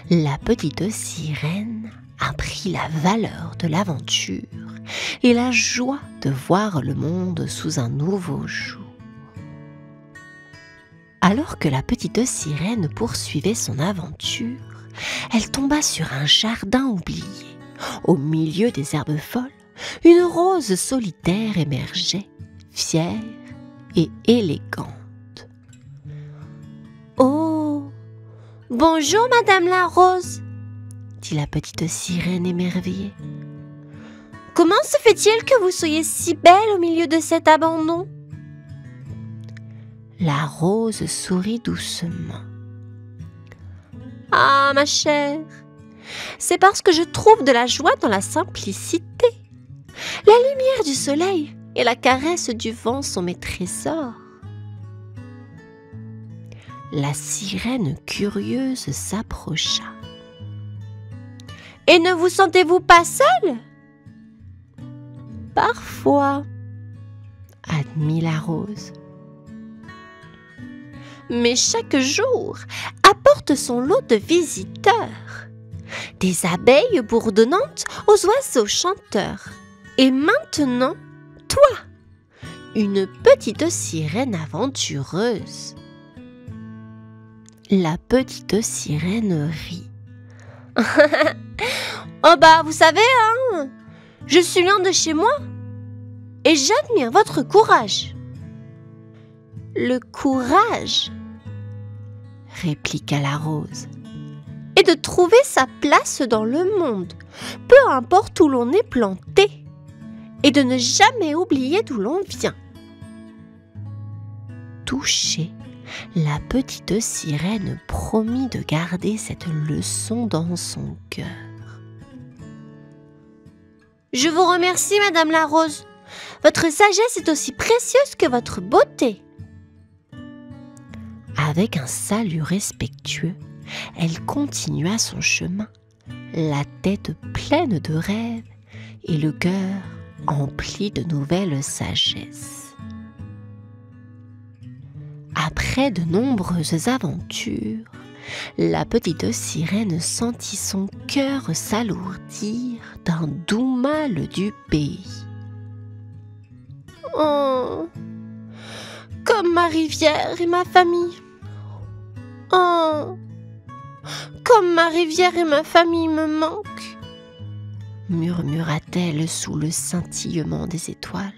la petite sirène apprit la valeur de l'aventure et la joie de voir le monde sous un nouveau jour. Alors que la petite sirène poursuivait son aventure, elle tomba sur un jardin oublié. Au milieu des herbes folles, une rose solitaire émergeait, fière et élégante. « Oh, bonjour Madame la Rose !» dit la petite sirène émerveillée. « Comment se fait-il que vous soyez si belle au milieu de cet abandon ?» La rose sourit doucement. « Ah, ma chère, c'est parce que je trouve de la joie dans la simplicité. La lumière du soleil et la caresse du vent sont mes trésors. » La sirène curieuse s'approcha. « Et ne vous sentez-vous pas seule ?»« Parfois, » admit la rose. « Mais chaque jour apporte son lot de visiteurs, des abeilles bourdonnantes aux oiseaux chanteurs. Et maintenant, toi, une petite sirène aventureuse. » La petite sirène rit. « Oh bah, vous savez, hein, je suis loin de chez moi et j'admire votre courage. »« Le courage, » répliqua la rose, « est de trouver sa place dans le monde, peu importe où l'on est planté, et de ne jamais oublier d'où l'on vient. » Touchée, la petite sirène promit de garder cette leçon dans son cœur. « Je vous remercie, Madame la Rose. Votre sagesse est aussi précieuse que votre beauté. » Avec un salut respectueux, elle continua son chemin, la tête pleine de rêves et le cœur empli de nouvelles sagesses. Après de nombreuses aventures, la petite sirène sentit son cœur s'alourdir d'un doux mal du pays. « Oh, comme ma rivière et ma famille. Oh, Comme ma rivière et ma famille me manquent, murmura-t-elle sous le scintillement des étoiles.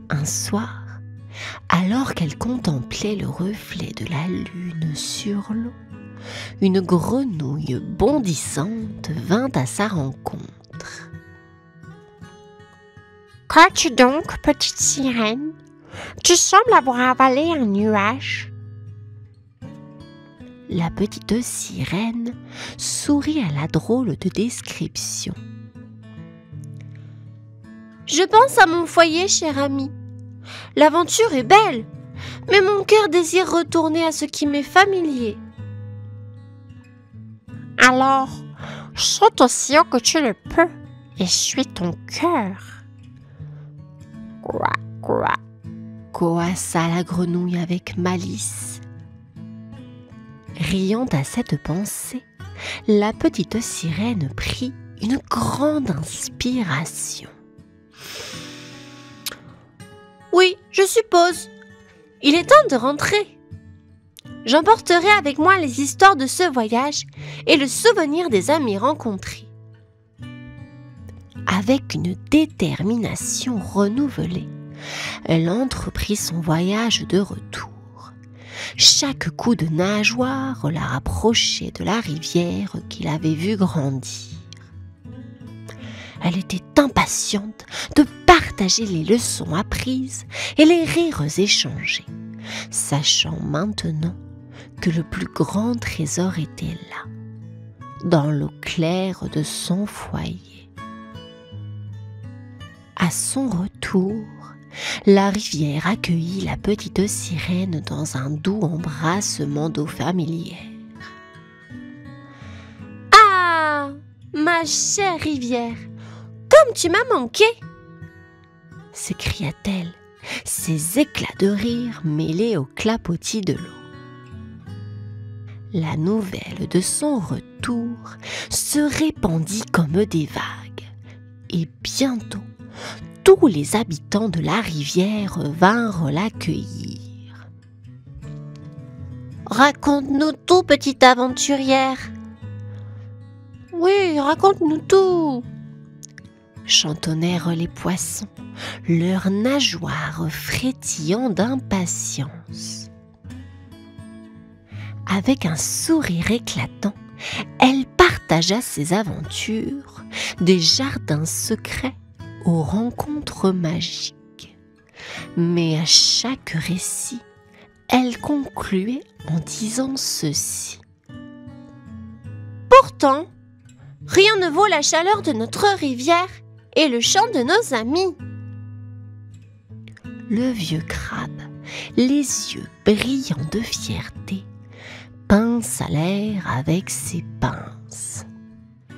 Un soir, alors qu'elle contemplait le reflet de la lune sur l'eau, une grenouille bondissante vint à sa rencontre. « Qu'as-tu donc, petite sirène? Tu sembles avoir avalé un nuage. » La petite sirène sourit à la drôle de description. « Je pense à mon foyer, cher ami. L'aventure est belle, mais mon cœur désire retourner à ce qui m'est familier. » Alors, saute aussi haut que tu le peux et suis ton cœur. Quoi, quoi, coassa la grenouille avec malice. Riant à cette pensée, la petite sirène prit une grande inspiration. « Oui, je suppose. Il est temps de rentrer. J'emporterai avec moi les histoires de ce voyage et le souvenir des amis rencontrés. » Avec une détermination renouvelée, elle entreprit son voyage de retour. Chaque coup de nageoire la rapprochait de la rivière qu'il avait vue grandir. Elle était impatiente de partager les leçons apprises et les rires échangés, sachant maintenant que le plus grand trésor était là, dans l'eau claire de son foyer. À son retour, la rivière accueillit la petite sirène dans un doux embrassement d'eau familière. « Ah, ma chère rivière, comme tu m'as manqué !» s'écria-t-elle, ses éclats de rire mêlés au clapotis de l'eau. La nouvelle de son retour se répandit comme des vagues, et bientôt, tous les habitants de la rivière vinrent l'accueillir. « Raconte-nous tout, petite aventurière. »« Oui, raconte-nous tout !» chantonnèrent les poissons, leurs nageoires frétillant d'impatience. Avec un sourire éclatant, elle partagea ses aventures, des jardins secrets aux rencontres magiques. Mais à chaque récit, elle concluait en disant ceci. « Pourtant, rien ne vaut la chaleur de notre rivière et le chant de nos amis. » Le vieux crabe, les yeux brillants de fierté, pinça l'air avec ses pinces.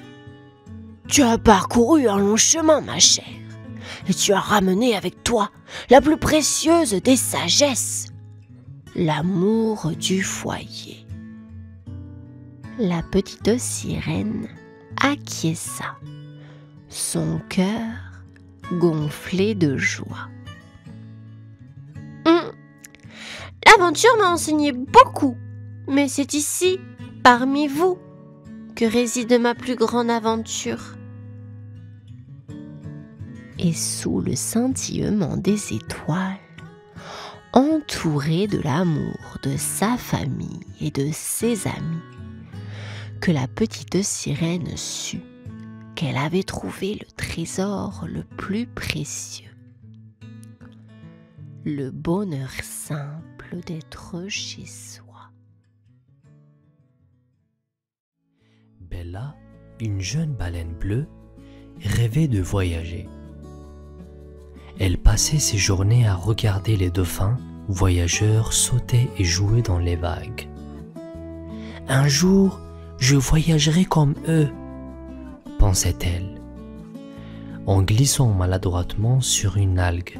« Tu as parcouru un long chemin, ma chère, et tu as ramené avec toi la plus précieuse des sagesses, l'amour du foyer. » La petite sirène acquiesça, son cœur gonflé de joie. L'aventure m'a enseigné beaucoup, mais c'est ici, parmi vous, que réside ma plus grande aventure. Et sous le scintillement des étoiles, entourée de l'amour de sa famille et de ses amis, que la petite sirène sut qu'elle avait trouvé le trésor le plus précieux, le bonheur simple d'être chez soi. Bella, une jeune baleine bleue, rêvait de voyager. Elle passait ses journées à regarder les dauphins voyageurs sauter et jouer dans les vagues. « Un jour, je voyagerai comme eux », pensait-elle, en glissant maladroitement sur une algue.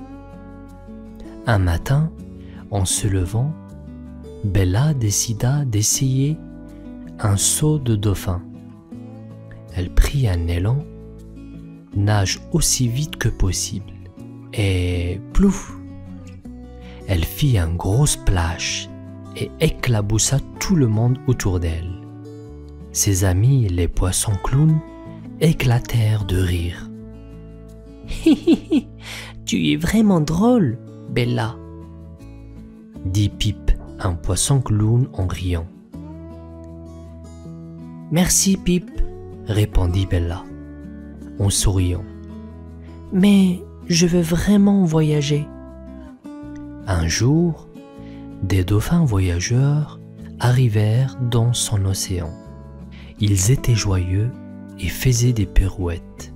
Un matin, en se levant, Bella décida d'essayer un saut de dauphin. Elle prit un élan, nage aussi vite que possible et plouf! Elle fit un gros splash et éclaboussa tout le monde autour d'elle. Ses amis, les poissons clowns, éclatèrent de rire. « Tu es vraiment drôle, Bella !» dit Pip, un poisson clown en riant. « Merci, Pip, » répondit Bella, en souriant. « Mais je veux vraiment voyager. » Un jour, des dauphins voyageurs arrivèrent dans son océan. Ils étaient joyeux et faisaient des pirouettes.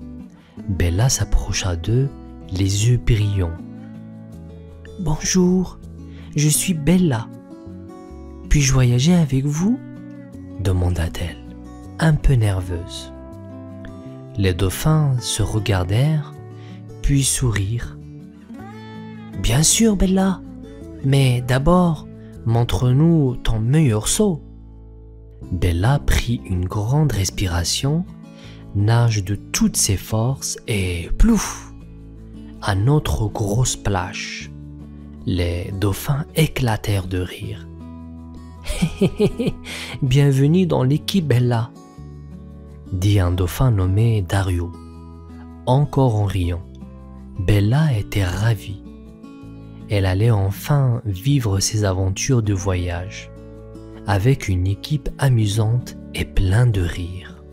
Bella s'approcha d'eux, les yeux brillants. « Bonjour, je suis Bella. Puis-je voyager avec vous ?» demanda-t-elle, un peu nerveuse. Les dauphins se regardèrent, puis sourirent. « Bien sûr, Bella, mais d'abord, montre-nous ton meilleur saut. » Bella prit une grande respiration, nage de toutes ses forces et plouf! Un autre gros splash. Les dauphins éclatèrent de rire. « Bienvenue dans l'équipe, Bella !» dit un dauphin nommé Dario, encore en riant. Bella était ravie. Elle allait enfin vivre ses aventures de voyage, avec une équipe amusante et pleine de rire.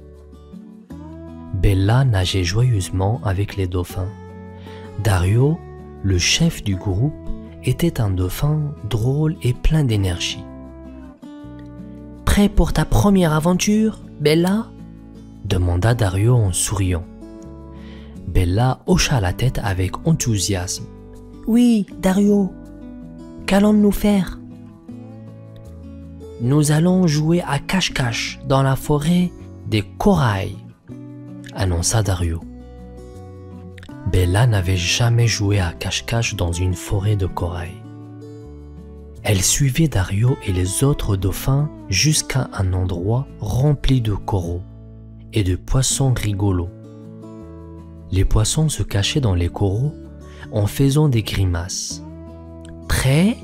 Bella nageait joyeusement avec les dauphins. Dario, le chef du groupe, était un dauphin drôle et plein d'énergie. « Prêt pour ta première aventure, Bella ?» demanda Dario en souriant. Bella hocha la tête avec enthousiasme. « Oui, Dario. Qu'allons-nous faire ?»« Nous allons jouer à cache-cache dans la forêt des corails, » annonça Dario. Bella n'avait jamais joué à cache-cache dans une forêt de corail. Elle suivait Dario et les autres dauphins jusqu'à un endroit rempli de coraux et de poissons rigolos. Les poissons se cachaient dans les coraux en faisant des grimaces. « Prêts ?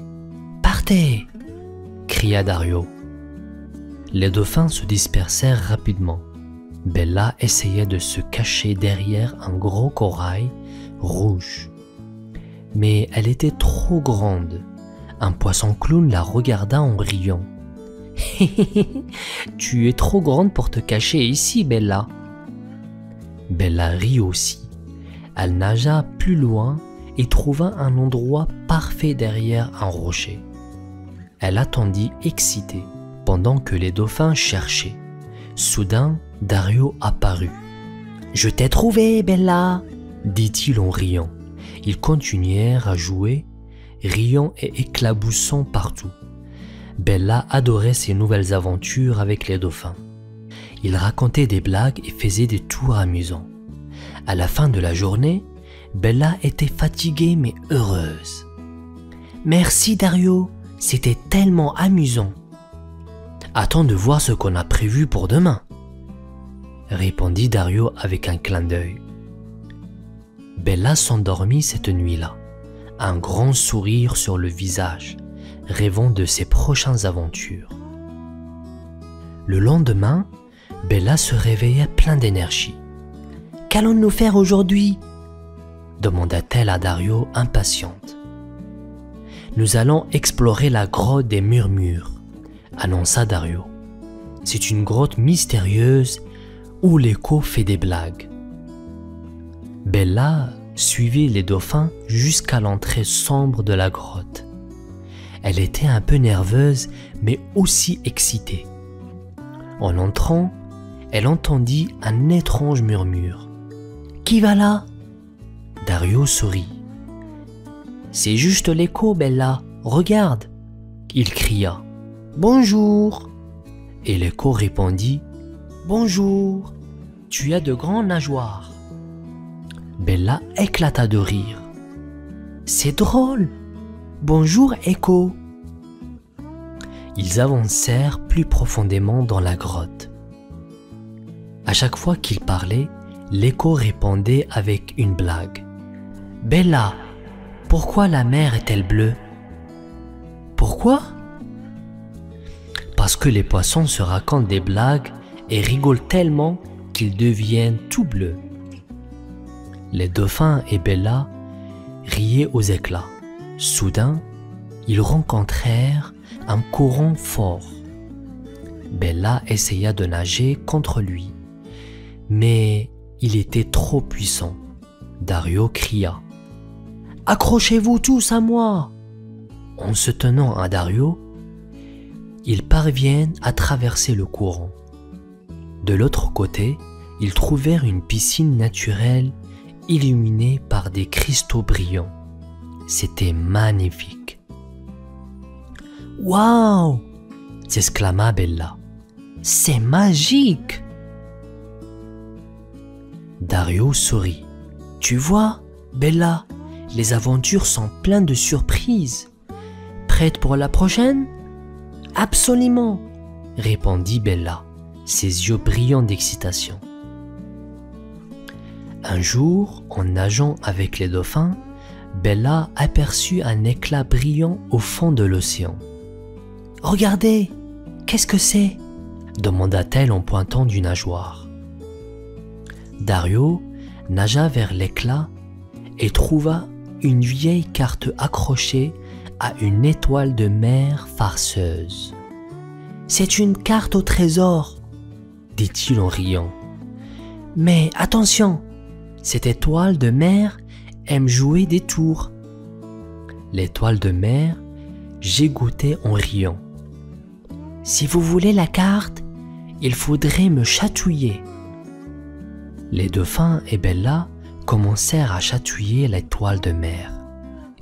Partez !» cria Dario. Les dauphins se dispersèrent rapidement. Bella essayait de se cacher derrière un gros corail rouge. Mais elle était trop grande. Un poisson clown la regarda en riant. « Tu es trop grande pour te cacher ici, Bella. » Bella rit aussi. Elle nagea plus loin et trouva un endroit parfait derrière un rocher. Elle attendit excitée pendant que les dauphins cherchaient. Soudain, Dario apparut. « Je t'ai trouvé, Bella !» dit-il en riant. Ils continuèrent à jouer, riant et éclaboussant partout. Bella adorait ses nouvelles aventures avec les dauphins. Ils racontaient des blagues et faisaient des tours amusants. À la fin de la journée, Bella était fatiguée mais heureuse. « Merci Dario, c'était tellement amusant. »« Attends de voir ce qu'on a prévu pour demain, » répondit Dario avec un clin d'œil. Bella s'endormit cette nuit-là, un grand sourire sur le visage, rêvant de ses prochaines aventures. Le lendemain, Bella se réveilla plein d'énergie. « Qu'allons-nous faire aujourd'hui ?» demanda-t-elle à Dario impatiente. « Nous allons explorer la grotte des murmures, » annonça Dario. « C'est une grotte mystérieuse où l'écho fait des blagues. » Bella suivit les dauphins jusqu'à l'entrée sombre de la grotte. Elle était un peu nerveuse mais aussi excitée. En entrant, elle entendit un étrange murmure. « Qui va là ?» Dario sourit. « C'est juste l'écho, Bella, regarde !» Il cria. « Bonjour !» Et l'écho répondit. « Bonjour, tu as de grands nageoires. » Bella éclata de rire. « C'est drôle. Bonjour, écho. » Ils avancèrent plus profondément dans la grotte. À chaque fois qu'ils parlaient, l'écho répondait avec une blague. « Bella, pourquoi la mer est-elle bleue ?»« Pourquoi ?» Parce que les poissons se racontent des blagues et rigolent tellement qu'ils deviennent tout bleus. Les dauphins et Bella riaient aux éclats. Soudain, ils rencontrèrent un courant fort. Bella essaya de nager contre lui, mais il était trop puissant. Dario cria « Accrochez-vous tous à moi !» En se tenant à Dario, ils parviennent à traverser le courant. De l'autre côté, ils trouvèrent une piscine naturelle illuminée par des cristaux brillants. C'était magnifique. « Waouh !» s'exclama Bella. « C'est magique !» Dario sourit. « Tu vois, Bella, les aventures sont pleines de surprises. Prête pour la prochaine ? » « Absolument !» répondit Bella, ses yeux brillants d'excitation. Un jour, en nageant avec les dauphins, Bella aperçut un éclat brillant au fond de l'océan. « Regardez, qu'est-ce que c'est ?» demanda-t-elle en pointant du nageoire. Dario nagea vers l'éclat et trouva une vieille carte accrochée à une étoile de mer farceuse. « C'est une carte au trésor !» dit-il en riant. « Mais attention, cette étoile de mer aime jouer des tours. » L'étoile de mer gigotait en riant. « Si vous voulez la carte, il faudrait me chatouiller. » Les dauphins et Bella commencèrent à chatouiller l'étoile de mer,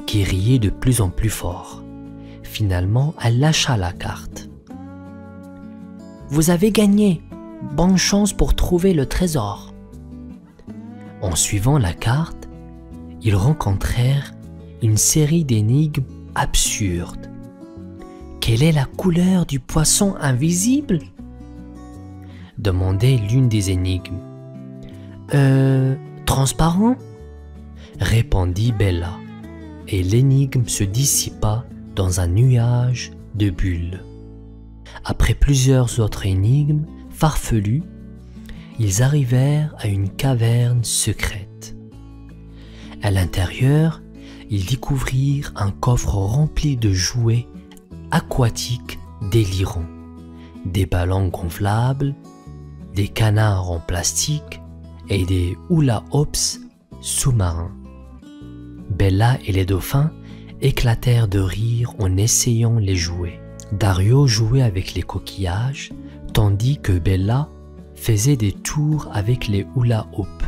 qui riait de plus en plus fort. Finalement, elle lâcha la carte. « Vous avez gagné. Bonne chance pour trouver le trésor. » En suivant la carte, ils rencontrèrent une série d'énigmes absurdes. Quelle est la couleur du poisson invisible ? Demandait l'une des énigmes. Transparent ? Répondit Bella. Et l'énigme se dissipa dans un nuage de bulles. Après plusieurs autres énigmes farfelues, ils arrivèrent à une caverne secrète. À l'intérieur, ils découvrirent un coffre rempli de jouets aquatiques délirants, des ballons gonflables, des canards en plastique et des hula-hoops sous-marins. Bella et les dauphins éclatèrent de rire en essayant les jouets. Dario jouait avec les coquillages, tandis que Bella faisait des tours avec les hula-hoops.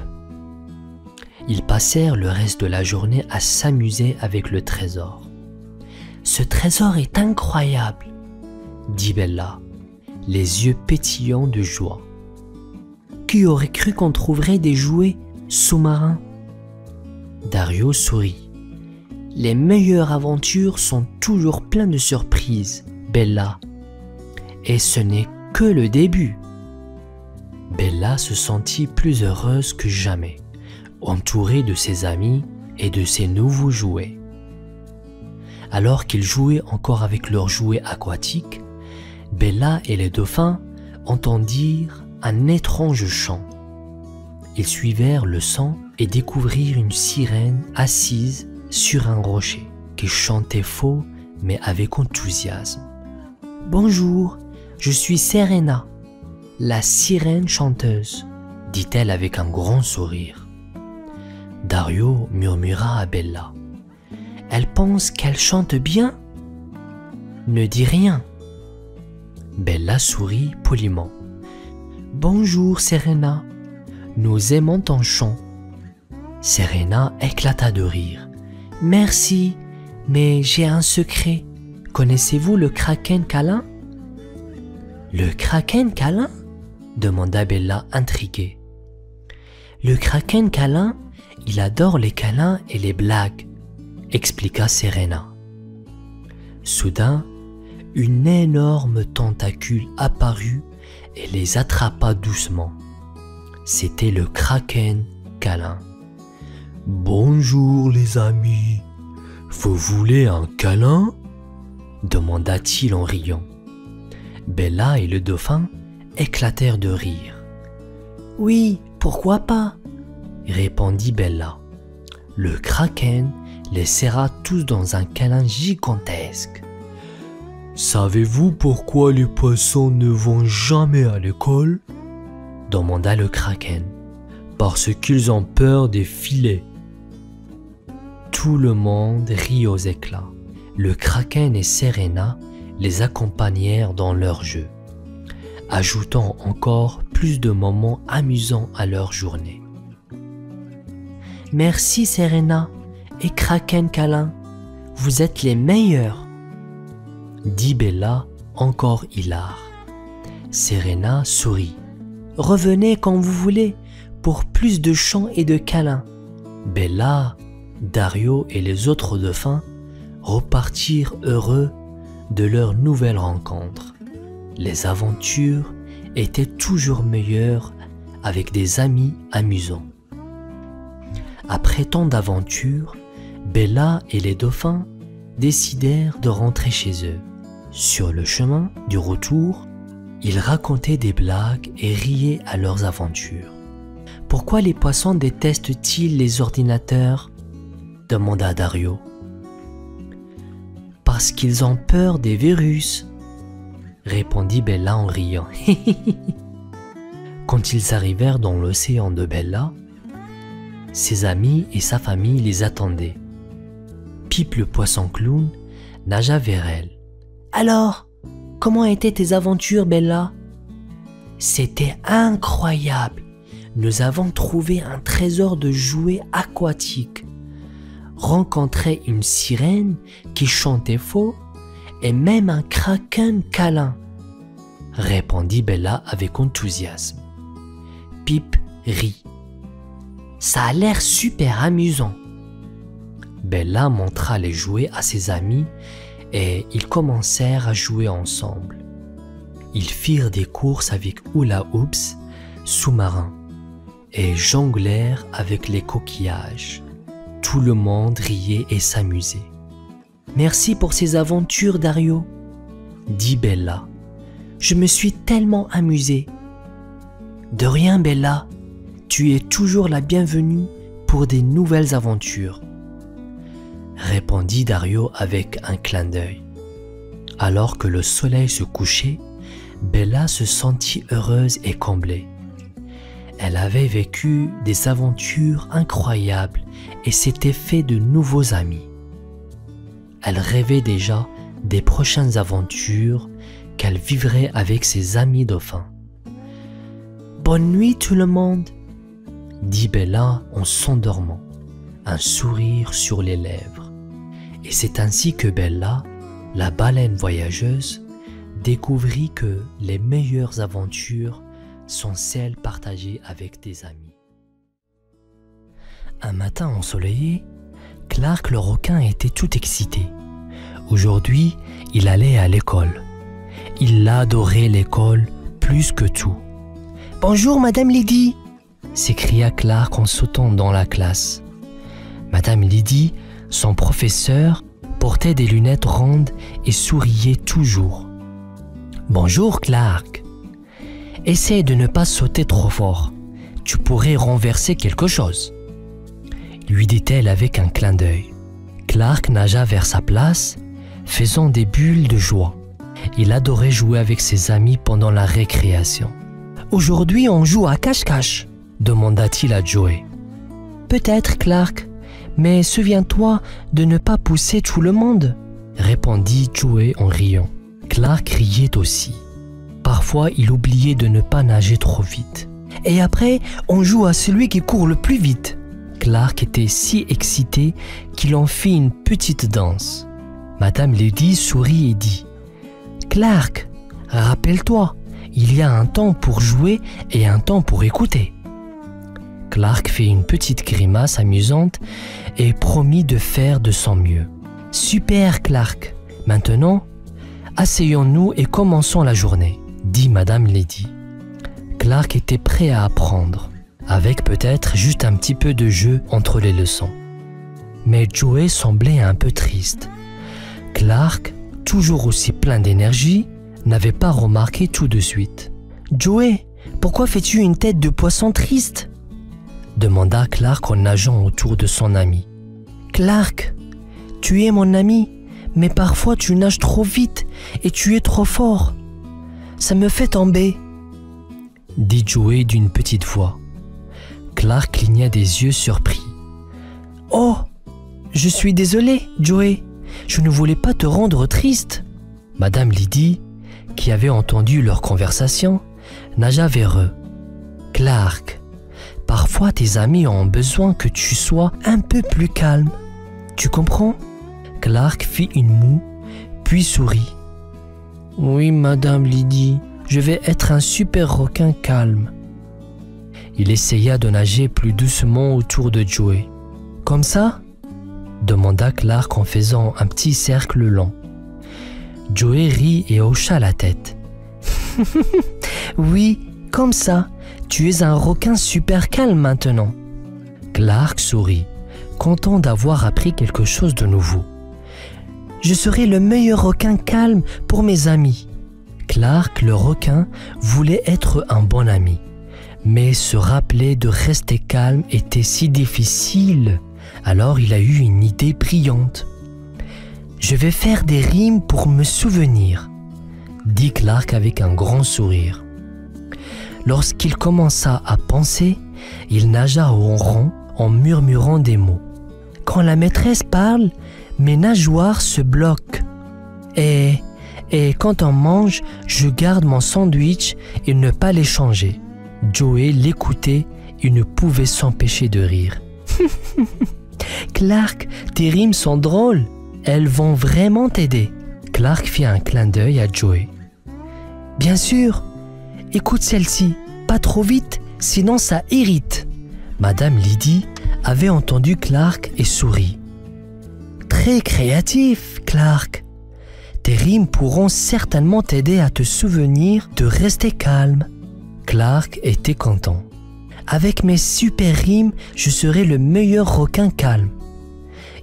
Ils passèrent le reste de la journée à s'amuser avec le trésor. « Ce trésor est incroyable !» dit Bella, les yeux pétillants de joie. « Qui aurait cru qu'on trouverait des jouets sous-marins ?» Dario sourit. « Les meilleures aventures sont toujours pleines de surprises, Bella. Et ce n'est que le début. » Bella se sentit plus heureuse que jamais, entourée de ses amis et de ses nouveaux jouets. Alors qu'ils jouaient encore avec leurs jouets aquatiques, Bella et les dauphins entendirent un étrange chant. Ils suivirent le son et découvrirent une sirène assise sur un rocher qui chantait faux mais avec enthousiasme. « Bonjour, je suis Serena, la sirène chanteuse, » dit-elle avec un grand sourire. Dario murmura à Bella. « Elle pense qu'elle chante bien ? Ne dis rien. » Bella sourit poliment. « Bonjour Serena, nous aimons ton chant. » Serena éclata de rire. « Merci, mais j'ai un secret. Connaissez-vous le kraken câlin ?»« Le kraken câlin ?» demanda Bella intriguée. « Le kraken câlin, il adore les câlins et les blagues, » expliqua Serena. Soudain, une énorme tentacule apparut et les attrapa doucement. C'était le kraken câlin. « Bonjour les amis, vous voulez un câlin ?» demanda-t-il en riant. Bella et le dauphin éclatèrent de rire. « Oui, pourquoi pas ?» répondit Bella. Le kraken les serra tous dans un câlin gigantesque. « Savez-vous pourquoi les poissons ne vont jamais à l'école ?» demanda le kraken. « Parce qu'ils ont peur des filets. » Tout le monde rit aux éclats. Le kraken et Serena les accompagnèrent dans leur jeu, ajoutant encore plus de moments amusants à leur journée. « Merci Serena et kraken câlin, vous êtes les meilleurs !» dit Bella, encore hilar. Serena sourit. « Revenez quand vous voulez pour plus de chants et de câlins. » Bella, Dario et les autres dauphins repartirent heureux de leur nouvelle rencontre. Les aventures étaient toujours meilleures avec des amis amusants. Après tant d'aventures, Bella et les dauphins décidèrent de rentrer chez eux. Sur le chemin du retour, ils racontaient des blagues et riaient à leurs aventures. « Pourquoi les poissons détestent-ils les ordinateurs ?» demanda Dario. « Parce qu'ils ont peur des virus », répondit Bella en riant. Quand ils arrivèrent dans l'océan de Bella, ses amis et sa famille les attendaient. Pip le poisson clown nagea vers elle. « Alors, comment étaient tes aventures, Bella ?»« C'était incroyable. Nous avons trouvé un trésor de jouets aquatiques, rencontré une sirène qui chantait faux et même un kraken câlin, » répondit Bella avec enthousiasme. Pip rit. « Ça a l'air super amusant. » Bella montra les jouets à ses amis et ils commencèrent à jouer ensemble. Ils firent des courses avec hula hoops sous-marins et jonglèrent avec les coquillages. Tout le monde riait et s'amusait. « Merci pour ces aventures, Dario, » dit Bella. « Je me suis tellement amusée. »« De rien, Bella. Tu es toujours la bienvenue pour des nouvelles aventures, » répondit Dario avec un clin d'œil. Alors que le soleil se couchait, Bella se sentit heureuse et comblée. Elle avait vécu des aventures incroyables et s'était fait de nouveaux amis. Elle rêvait déjà des prochaines aventures qu'elle vivrait avec ses amis dauphins. « Bonne nuit tout le monde !» dit Bella en s'endormant, un sourire sur les lèvres. Et c'est ainsi que Bella, la baleine voyageuse, découvrit que les meilleures aventures sont celles partagées avec des amis. Un matin ensoleillé, Clark le requin était tout excité. Aujourd'hui, il allait à l'école. Il adorait l'école plus que tout. « Bonjour, Madame Lydie !» s'écria Clark en sautant dans la classe. Madame Lydie, son professeur, portait des lunettes rondes et souriait toujours. « Bonjour, Clark. Essaie de ne pas sauter trop fort. Tu pourrais renverser quelque chose. » lui dit-elle avec un clin d'œil. Clark nagea vers sa place, faisant des bulles de joie. Il adorait jouer avec ses amis pendant la récréation. « Aujourd'hui, on joue à cache-cache » demanda-t-il à Joey. « Peut-être, Clark, mais souviens-toi de ne pas pousser tout le monde » répondit Joey en riant. Clark riait aussi. Parfois, il oubliait de ne pas nager trop vite. « Et après, on joue à celui qui court le plus vite » Clark était si excité qu'il en fit une petite danse. Madame Lydie sourit et dit « Clark, rappelle-toi, il y a un temps pour jouer et un temps pour écouter. » Clark fit une petite grimace amusante et promit de faire de son mieux. « Super, Clark. Maintenant, asseyons-nous et commençons la journée, » dit Madame Lydie. Clark était prêt à apprendre, avec peut-être juste un petit peu de jeu entre les leçons. Mais Joey semblait un peu triste. Clark, toujours aussi plein d'énergie, n'avait pas remarqué tout de suite. Joey, pourquoi fais-tu une tête de poisson triste? Demanda Clark en nageant autour de son ami. Clark, tu es mon ami, mais parfois tu nages trop vite et tu es trop fort. Ça me fait tomber, dit Joey d'une petite voix. Clark cligna des yeux surpris. Oh, je suis désolé, Joey. Je ne voulais pas te rendre triste. Madame Lydie, qui avait entendu leur conversation, nagea vers eux. Clark, parfois tes amis ont besoin que tu sois un peu plus calme. Tu comprends? Clark fit une moue, puis sourit. Oui, Madame Lydie, je vais être un super requin calme. Il essaya de nager plus doucement autour de Joey. Comme ça? Demanda Clark en faisant un petit cercle long. Joey rit et hocha la tête. Oui, comme ça, tu es un requin super calme maintenant. Clark sourit, content d'avoir appris quelque chose de nouveau. Je serai le meilleur requin calme pour mes amis. Clark le requin voulait être un bon ami, mais se rappeler de rester calme était si difficile. Alors il a eu une idée brillante. Je vais faire des rimes pour me souvenir, dit Clark avec un grand sourire. Lorsqu'il commença à penser, il nagea au rond en murmurant des mots. Quand la maîtresse parle, mes nageoires se bloquent. Et quand on mange, je garde mon sandwich et ne pas l'échanger. Joey l'écoutait et ne pouvait s'empêcher de rire. Clark, tes rimes sont drôles. Elles vont vraiment t'aider. Clark fit un clin d'œil à Joey. Bien sûr. Écoute celle-ci. Pas trop vite, sinon ça irrite. Madame Lydie avait entendu Clark et sourit. Très créatif, Clark. Tes rimes pourront certainement t'aider à te souvenir de rester calme. Clark était content. Avec mes super rimes, je serai le meilleur requin calme.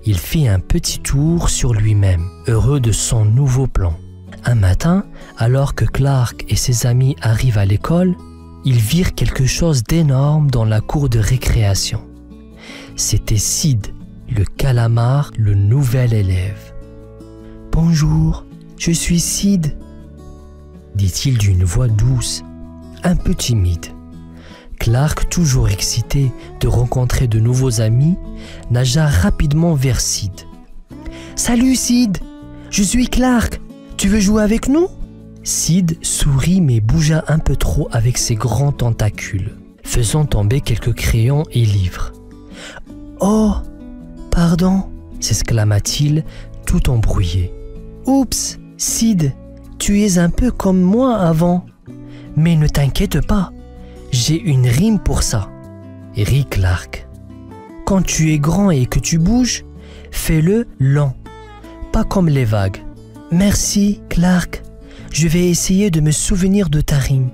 Il fit un petit tour sur lui-même, heureux de son nouveau plan. Un matin, alors que Clark et ses amis arrivent à l'école, ils virent quelque chose d'énorme dans la cour de récréation. C'était Sid, le calamar, le nouvel élève. « Bonjour, je suis Sid, » dit-il d'une voix douce, un peu timide. Clark, toujours excité de rencontrer de nouveaux amis, nagea rapidement vers Sid. « Salut Sid, je suis Clark, tu veux jouer avec nous ?» Sid sourit mais bougea un peu trop avec ses grands tentacules, faisant tomber quelques crayons et livres. « Oh, pardon !» s'exclama-t-il tout embrouillé. « Oups, Sid, tu es un peu comme moi avant. Mais ne t'inquiète pas, j'ai une rime pour ça. » rit Clark. « Quand tu es grand et que tu bouges, fais-le lent, pas comme les vagues. » « Merci, Clark. Je vais essayer de me souvenir de ta rime. »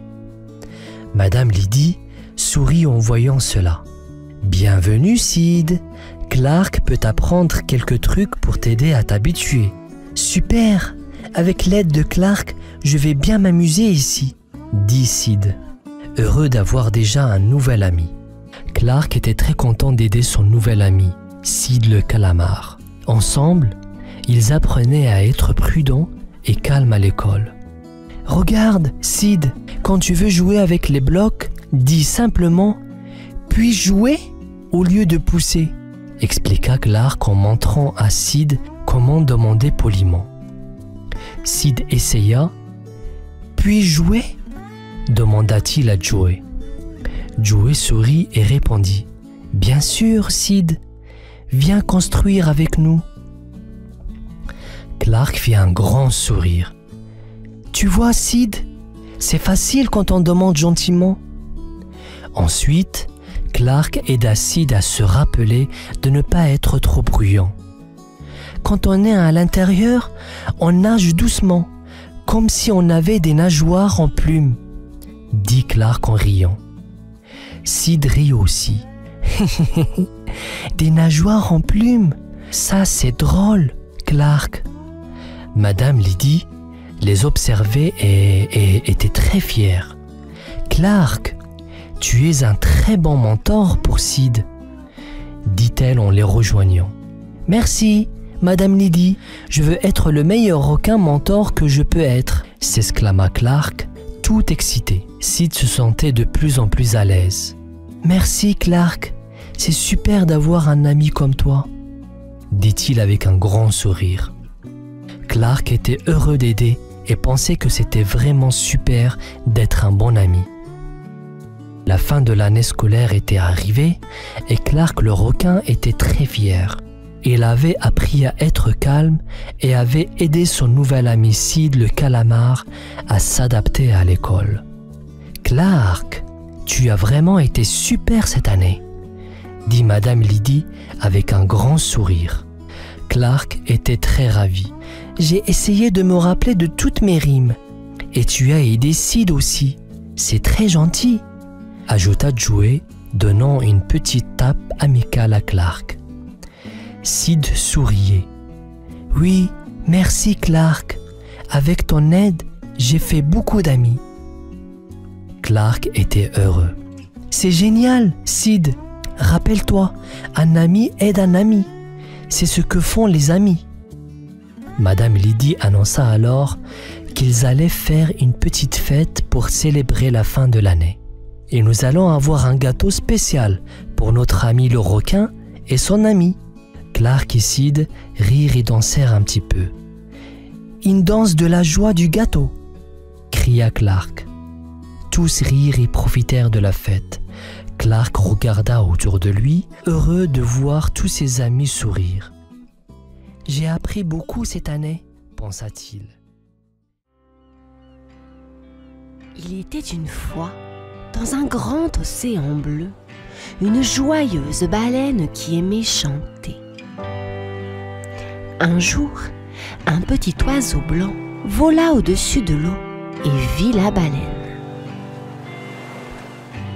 Madame Lydie sourit en voyant cela. « Bienvenue, Sid. Clark peut t'apprendre quelques trucs pour t'aider à t'habituer. »« Super. Avec l'aide de Clark, je vais bien m'amuser ici, » dit Sid, heureux d'avoir déjà un nouvel ami. Clark était très content d'aider son nouvel ami, Sid le calamar. Ensemble, ils apprenaient à être prudents et calmes à l'école. « Regarde, Sid, quand tu veux jouer avec les blocs, dis simplement « Puis-je jouer ?» au lieu de pousser, expliqua Clark en montrant à Sid comment demander poliment. Sid essaya. « Puis-je jouer ?» demanda-t-il à Joey. Joey sourit et répondit « Bien sûr, Sid, viens construire avec nous. » Clark fit un grand sourire. « Tu vois, Sid, c'est facile quand on demande gentiment. » Ensuite, Clark aida Sid à se rappeler de ne pas être trop bruyant. « Quand on est à l'intérieur, on nage doucement, comme si on avait des nageoires en plumes, » dit Clark en riant. Sid rit aussi. « Des nageoires en plumes, ça c'est drôle, Clark. » Madame Lydie les observait et était très fière. Clark, tu es un très bon mentor pour Sid, dit-elle en les rejoignant. Merci, Madame Lydie, je veux être le meilleur requin mentor que je peux être, s'exclama Clark, tout excité. Sid se sentait de plus en plus à l'aise. Merci Clark, c'est super d'avoir un ami comme toi, dit-il avec un grand sourire. Clark était heureux d'aider et pensait que c'était vraiment super d'être un bon ami. La fin de l'année scolaire était arrivée et Clark le requin était très fier. Il avait appris à être calme et avait aidé son nouvel ami Sid le calamar à s'adapter à l'école. Clark, tu as vraiment été super cette année, dit Madame Lydie avec un grand sourire. Clark était très ravi. J'ai essayé de me rappeler de toutes mes rimes. Et tu as aidé Sid aussi. C'est très gentil, ajouta Joey, donnant une petite tape amicale à Clark. Sid souriait. Oui, merci Clark. Avec ton aide, j'ai fait beaucoup d'amis. Clark était heureux. C'est génial, Sid. Rappelle-toi, un ami aide un ami. C'est ce que font les amis. Madame Lydie annonça alors qu'ils allaient faire une petite fête pour célébrer la fin de l'année. Et nous allons avoir un gâteau spécial pour notre ami le requin et son ami. Clark et Sid rirent et dansèrent un petit peu. Une danse de la joie du gâteau, cria Clark. Tous rirent et profitèrent de la fête. Clark regarda autour de lui, heureux de voir tous ses amis sourire. « J'ai appris beaucoup cette année, pensa-t-il. » Il était une fois, dans un grand océan bleu, une joyeuse baleine qui aimait chanter. Un jour, un petit oiseau blanc vola au-dessus de l'eau et vit la baleine.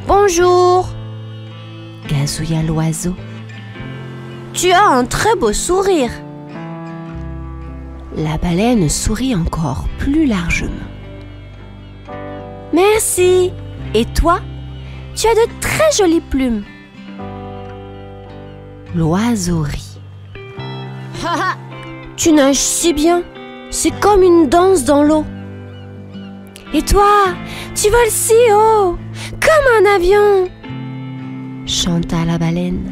« Bonjour !» gazouilla l'oiseau. « Tu as un très beau sourire !» La baleine sourit encore plus largement. « Merci ! Et toi, tu as de très jolies plumes !» L'oiseau rit. « Ha ha ! Tu nages si bien, c'est comme une danse dans l'eau. Et toi, tu voles si haut, comme un avion !» chanta la baleine.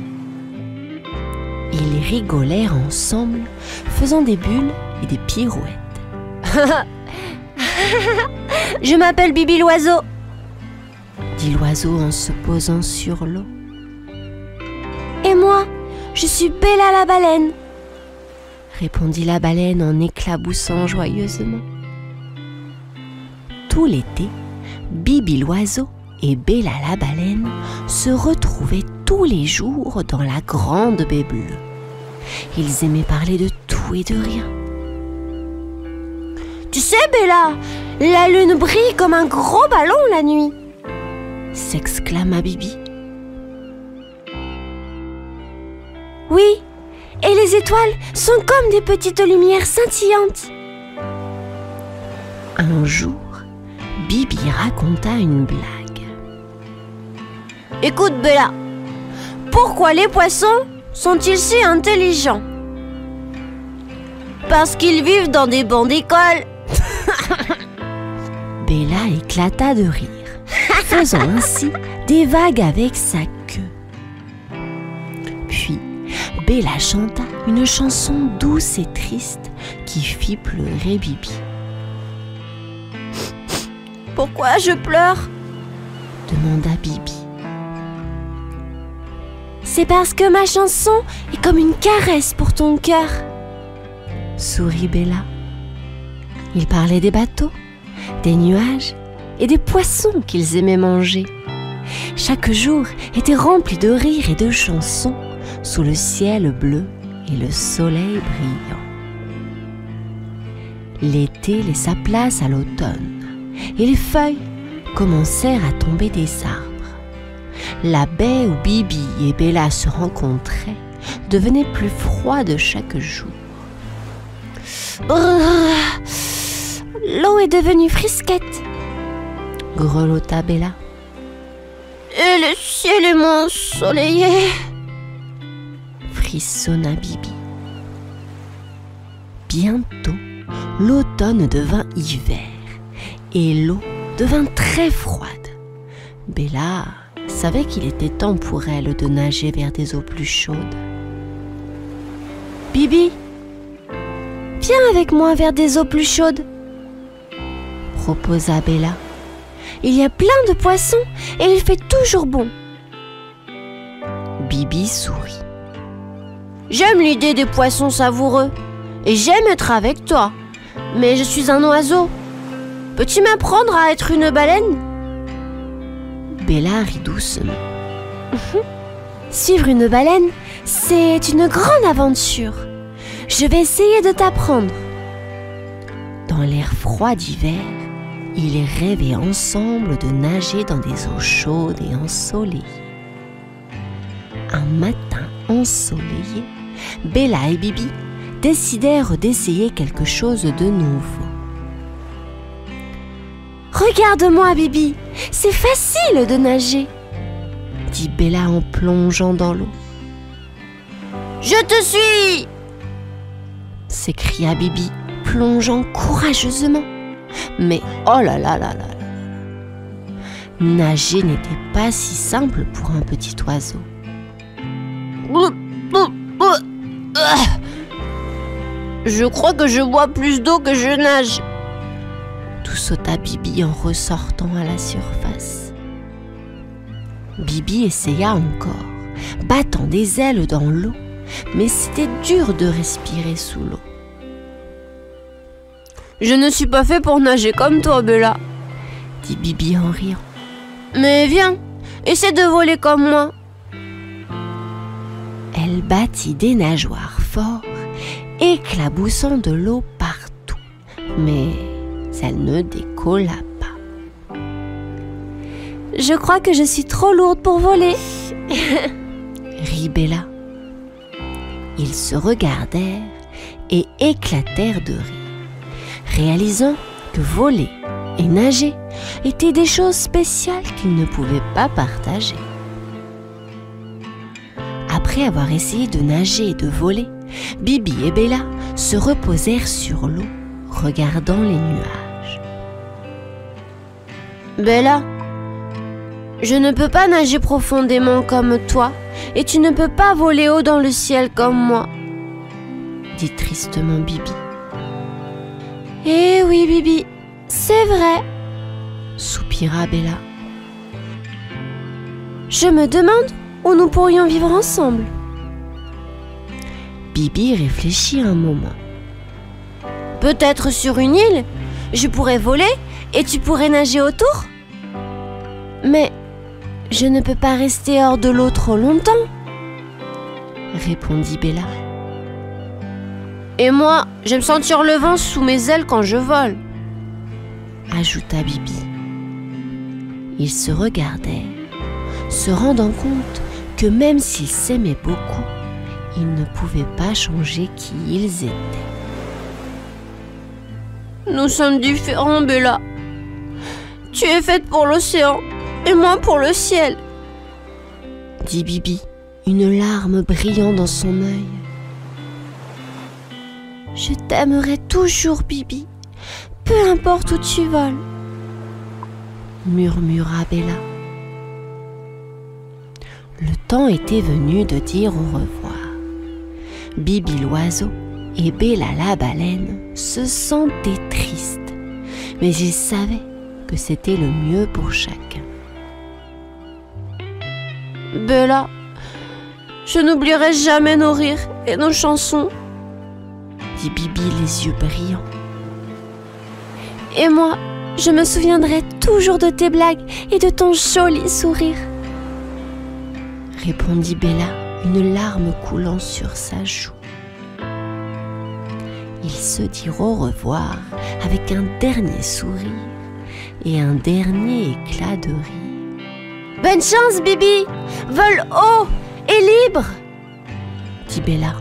Ils rigolèrent ensemble, faisant des bulles et des pirouettes. « Je m'appelle Bibi l'oiseau !» dit l'oiseau en se posant sur l'eau. « Et moi, je suis Bella la baleine !» répondit la baleine en éclaboussant joyeusement. Tout l'été, Bibi l'oiseau et Bella la baleine se retrouvaient tous les jours dans la grande baie bleue. Ils aimaient parler de tout et de rien. « Tu sais, Bella, la lune brille comme un gros ballon la nuit !» s'exclama Bibi. « Oui, et les étoiles sont comme des petites lumières scintillantes. » Un jour, Bibi raconta une blague. « Écoute, Bella, pourquoi les poissons sont-ils si intelligents ? Parce qu'ils vivent dans des bancs d'école. » Bella éclata de rire, faisant ainsi des vagues avec sa queue. Puis, Bella chanta une chanson douce et triste qui fit pleurer Bibi. « Pourquoi je pleure ?» demanda Bibi. « C'est parce que ma chanson est comme une caresse pour ton cœur, » sourit Bella. Ils parlaient des bateaux, des nuages et des poissons qu'ils aimaient manger. Chaque jour était rempli de rires et de chansons sous le ciel bleu et le soleil brillant. L'été laissa place à l'automne et les feuilles commencèrent à tomber des arbres. La baie où Bibi et Bella se rencontraient devenait plus froide chaque jour. L'eau est devenue frisquette, grelotta Bella. Et le ciel est moins ensoleillé, frissonna Bibi. Bientôt, l'automne devint hiver et l'eau devint très froide. Bella savait qu'il était temps pour elle de nager vers des eaux plus chaudes. Bibi, viens avec moi vers des eaux plus chaudes, proposa Bella. Il y a plein de poissons et il fait toujours bon. Bibi sourit. J'aime l'idée des poissons savoureux et j'aime être avec toi. Mais je suis un oiseau. Peux-tu m'apprendre à être une baleine? Bella rit doucement. Suivre une baleine, c'est une grande aventure. Je vais essayer de t'apprendre. Dans l'air froid d'hiver, ils rêvaient ensemble de nager dans des eaux chaudes et ensoleillées. Un matin ensoleillé, Bella et Bibi décidèrent d'essayer quelque chose de nouveau. Regarde-moi, Bibi, c'est facile de nager, dit Bella en plongeant dans l'eau. Je te suis, s'écria Bibi, plongeant courageusement. Mais oh là là là là, nager n'était pas si simple pour un petit oiseau. Je crois que je bois plus d'eau que je nage, toussota Bibi en ressortant à la surface. Bibi essaya encore, battant des ailes dans l'eau, mais c'était dur de respirer sous l'eau. Je ne suis pas fait pour nager comme toi, Bella, dit Bibi en riant. Mais viens, essaie de voler comme moi. Elle battit des nageoires fort, éclaboussant de l'eau partout, mais elle ne décolla pas. Je crois que je suis trop lourde pour voler, rit Bella. Ils se regardèrent et éclatèrent de rire, réalisant que voler et nager étaient des choses spéciales qu'ils ne pouvaient pas partager. Après avoir essayé de nager et de voler, Bibi et Bella se reposèrent sur l'eau, regardant les nuages. Bella, je ne peux pas nager profondément comme toi, et tu ne peux pas voler haut dans le ciel comme moi, dit tristement Bibi. Eh oui, Bibi, c'est vrai, soupira Bella. Je me demande où nous pourrions vivre ensemble. Bibi réfléchit un moment. Peut-être sur une île, je pourrais voler et tu pourrais nager autour. Mais je ne peux pas rester hors de l'eau trop longtemps, répondit Bella. Et moi, j'aime sentir le vent sous mes ailes quand je vole, ajouta Bibi. Ils se regardèrent, se rendant compte que même s'ils s'aimaient beaucoup, ils ne pouvaient pas changer qui ils étaient. Nous sommes différents, Bella. Tu es faite pour l'océan et moi pour le ciel, dit Bibi, une larme brillant dans son œil. Je t'aimerai toujours, Bibi, peu importe où tu voles, murmura Bella. Le temps était venu de dire au revoir. Bibi l'oiseau et Bella la baleine se sentaient tristes, mais ils savaient que c'était le mieux pour chacun. Bella, je n'oublierai jamais nos rires et nos chansons, dit Bibi les yeux brillants. Et moi, je me souviendrai toujours de tes blagues et de ton joli sourire, répondit Bella, une larme coulant sur sa joue. Ils se dirent au revoir avec un dernier sourire et un dernier éclat de rire. Bonne chance, Bibi! Vole haut et libre, dit Bella.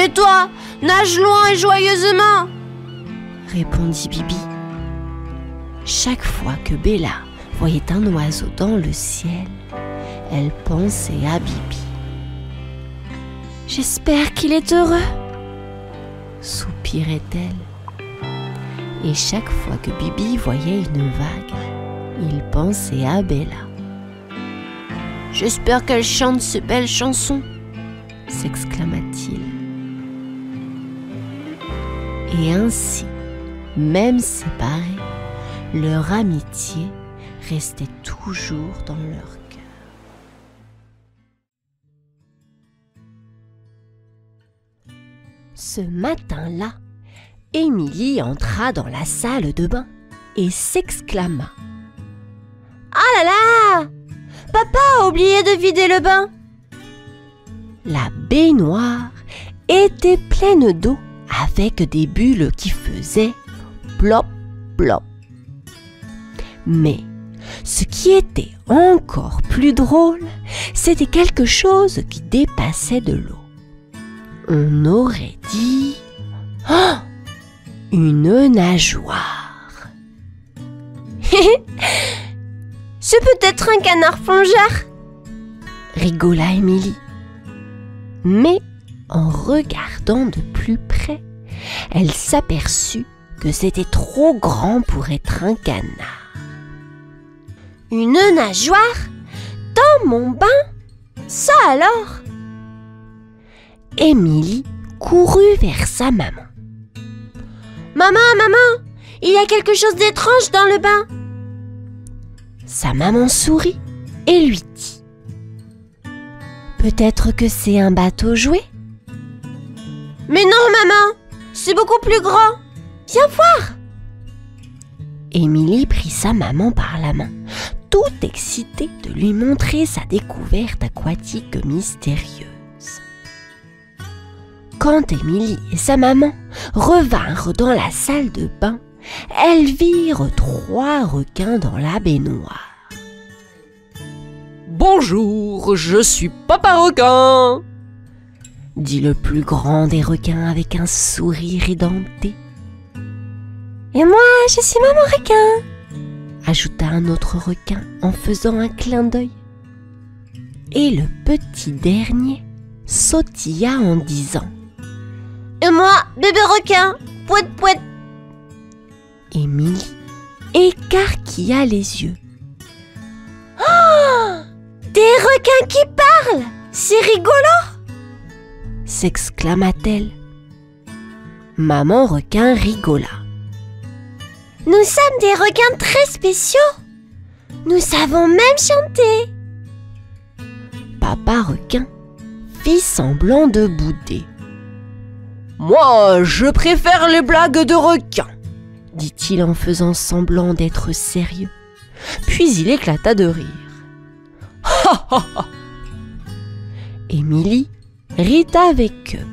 Et toi, nage loin et joyeusement, répondit Bibi. Chaque fois que Bella voyait un oiseau dans le ciel, elle pensait à Bibi. « J'espère qu'il est heureux !» soupirait-elle. Et chaque fois que Bibi voyait une vague, il pensait à Bella. « J'espère qu'elle chante ces belles chansons !» s'exclama-t-il. Et ainsi, même séparés, leur amitié restait toujours dans leur cœur. Ce matin-là, Émilie entra dans la salle de bain et s'exclama. « Ah là là! Papa a oublié de vider le bain !» La baignoire était pleine d'eau avec des bulles qui faisaient plop, plop. Mais ce qui était encore plus drôle, c'était quelque chose qui dépassait de l'eau. On aurait dit une nageoire. C'est peut-être un canard plongeur, rigola Émilie. Mais en regardant de plus près, elle s'aperçut que c'était trop grand pour être un canard. Une nageoire dans mon bain? Ça alors? Émilie courut vers sa maman. « Maman, maman, il y a quelque chose d'étrange dans le bain !» Sa maman sourit et lui dit « Peut-être que c'est un bateau jouet ?»« Mais non, maman, c'est beaucoup plus grand. Viens voir !» Émilie prit sa maman par la main, toute excitée de lui montrer sa découverte aquatique mystérieuse. Quand Émilie et sa maman revinrent dans la salle de bain, elles virent 3 requins dans la baignoire. « Bonjour, je suis Papa Requin !» dit le plus grand des requins avec un sourire édenté. « Et moi, je suis Maman Requin !» ajouta un autre requin en faisant un clin d'œil. Et le petit dernier sautilla en disant « Et moi, bébé requin, pouet pouet !» Émilie écarquilla les yeux. « Oh, des requins qui parlent! C'est rigolo !» s'exclama-t-elle. Maman requin rigola. « Nous sommes des requins très spéciaux. Nous savons même chanter. » Papa requin fit semblant de bouder. « Moi, je préfère les blagues de requin !» dit-il en faisant semblant d'être sérieux. Puis il éclata de rire. Ha ha ha ! Émilie rit avec eux.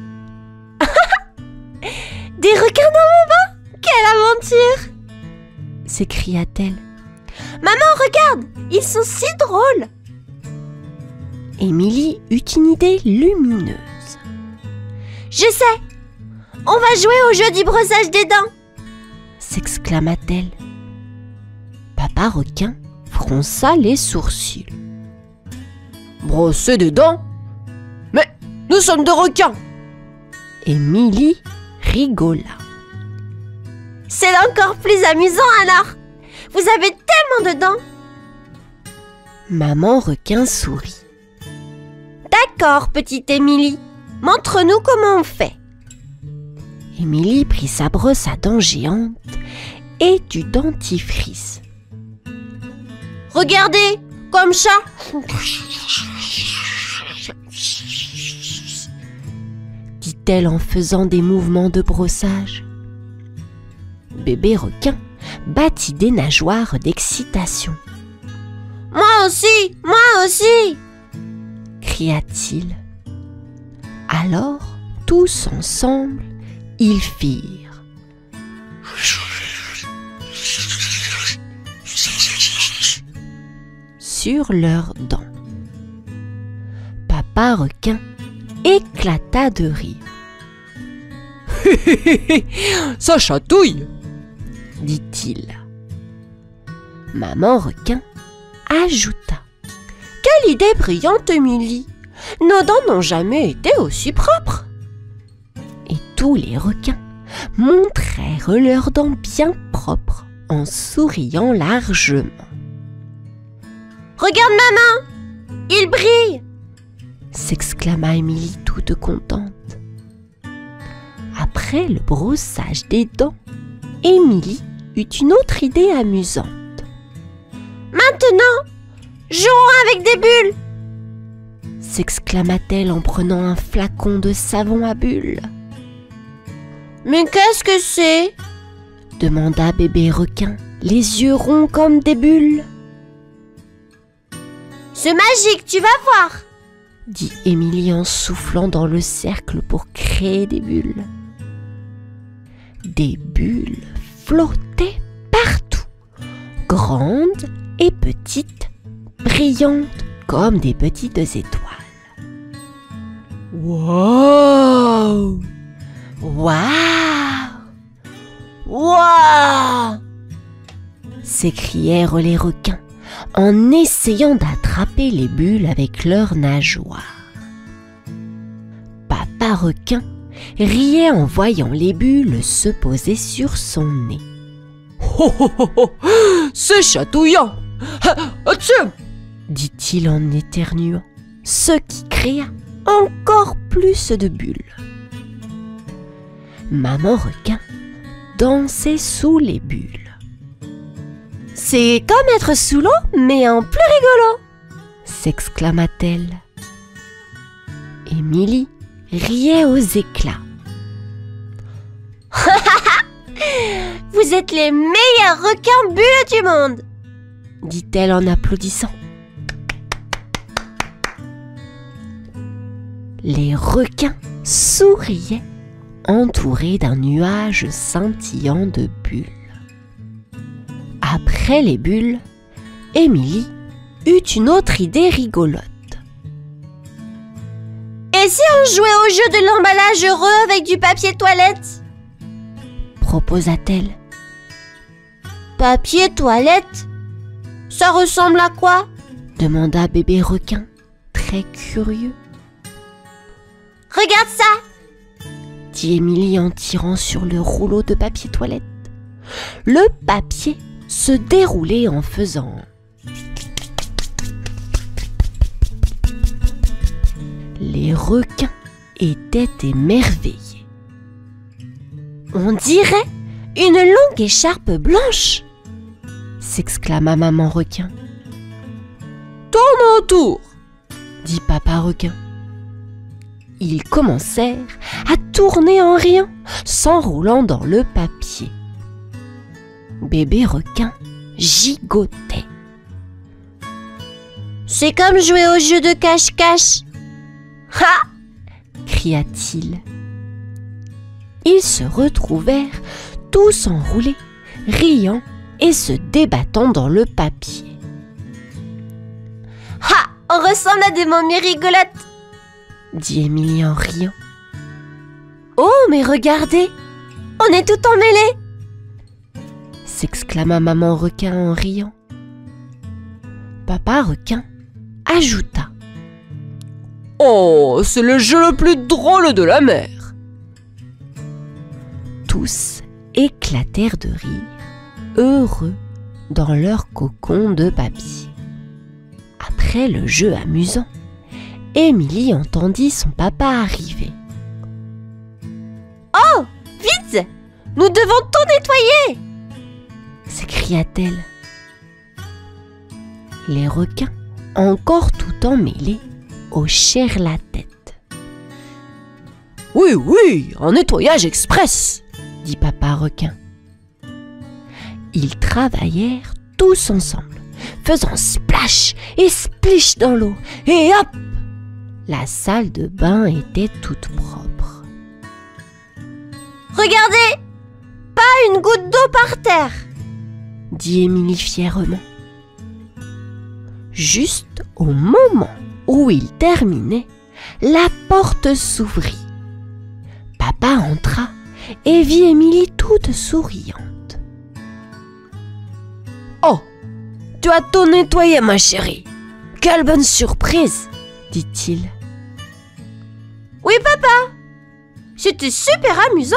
« Des requins dans mon bain? Quelle aventure !» s'écria-t-elle. « Maman, regarde, ils sont si drôles !» Émilie eut une idée lumineuse. « Je sais, on va jouer au jeu du brossage des dents !» s'exclama-t-elle. Papa requin fronça les sourcils. « Brosser des dents? Mais nous sommes des requins !» Émilie rigola. « C'est encore plus amusant alors! Vous avez tellement de dents !» Maman requin sourit. « D'accord, petite Émilie, montre-nous comment on fait. » Émilie prit sa brosse à dents géante et du dentifrice. « Regardez, comme ça !» dit-elle en faisant des mouvements de brossage. Bébé requin battit des nageoires d'excitation. « Moi aussi, moi aussi !» cria-t-il. Alors, tous ensemble, ils firent sur leurs dents. Papa requin éclata de rire. « Ça chatouille !» dit-il. Maman requin ajouta: quelle idée brillante, Émilie! Nos dents n'ont jamais été aussi propres. Et tous les requins montrèrent leurs dents bien propres en souriant largement. Regarde maman, il brille! S'exclama Émilie toute contente. Après le brossage des dents, Émilie eut une autre idée amusante. Maintenant, jouons avec des bulles! S'exclama-t-elle en prenant un flacon de savon à bulles. Mais qu'est-ce que c'est? Demanda bébé requin, les yeux ronds comme des bulles. C'est magique, tu vas voir! Dit Émilie en soufflant dans le cercle pour créer des bulles. Des bulles flottaient partout, grandes et petites, brillantes comme des petites étoiles. Wow! Waouh! Waouh! S'écrièrent les requins en essayant d'attraper les bulles avec leurs nageoires. Papa requin riait en voyant les bulles se poser sur son nez. Oh, oh, oh, oh, c'est chatouillant! Atchou! Dit-il en éternuant, ce qui créa encore plus de bulles. Maman requin dansait sous les bulles. C'est comme être sous l'eau, mais en plus rigolo! S'exclama-t-elle. Émilie riait aux éclats. Vous êtes les meilleurs requins bulles du monde! Dit-elle en applaudissant. Les requins souriaient, entourés d'un nuage scintillant de bulles. Après les bulles, Émilie eut une autre idée rigolote. Et si on jouait au jeu de l'emballage heureux avec du papier toilette? Proposa-t-elle. Papier toilette? Ça ressemble à quoi? Demanda bébé requin, très curieux. Regarde ça! Dit Émilie en tirant sur le rouleau de papier toilette. Le papier se déroulait en faisant. Les requins étaient émerveillés. On dirait une longue écharpe blanche! S'exclama maman requin. Tourne autour! Dit papa requin. Ils commencèrent à tourner en riant, s'enroulant dans le papier. Bébé requin gigotait. C'est comme jouer au jeu de cache-cache. Ha! Cria-t-il. Ils se retrouvèrent tous enroulés, riant et se débattant dans le papier. Ha! On ressemble à des momies rigolotes! Dit Émilie en riant. Oh, mais regardez! On est tout emmêlés! S'exclama maman requin en riant. Papa requin ajouta. Oh, c'est le jeu le plus drôle de la mer! Tous éclatèrent de rire, heureux dans leur cocon de papier. Après le jeu amusant, Émilie entendit son papa arriver. Oh, vite! Nous devons tout nettoyer! S'écria-t-elle. Les requins, encore tout emmêlés, hochèrent la tête. Oui, oui, un nettoyage express! Dit papa requin. Ils travaillèrent tous ensemble, faisant splash et splish dans l'eau, et hop! La salle de bain était toute propre. Regardez! Pas une goutte d'eau par terre! Dit Émilie fièrement. Juste au moment où il terminait, la porte s'ouvrit. Papa entra et vit Émilie toute souriante. Oh, Tu as tout nettoyé, ma chérie. Quelle bonne surprise, dit-il. Oui, papa. C'était super amusant,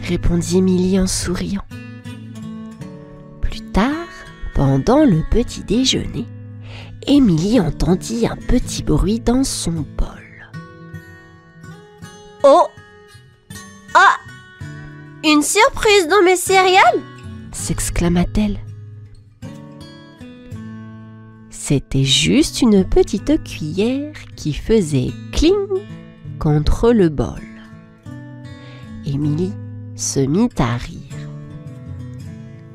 répondit Émilie en souriant. Plus tard, pendant le petit déjeuner, Émilie entendit un petit bruit dans son bol. Oh! Ah! Une surprise dans mes céréales? S'exclama-t-elle. C'était juste une petite cuillère qui faisait cling contre le bol. Émilie se mit à rire.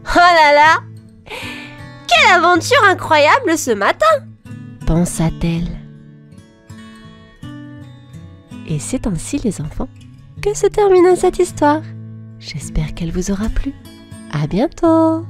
Oh là là! Quelle aventure incroyable ce matin! Pensa-t-elle. Et c'est ainsi, les enfants, que se termine cette histoire. J'espère qu'elle vous aura plu. À bientôt!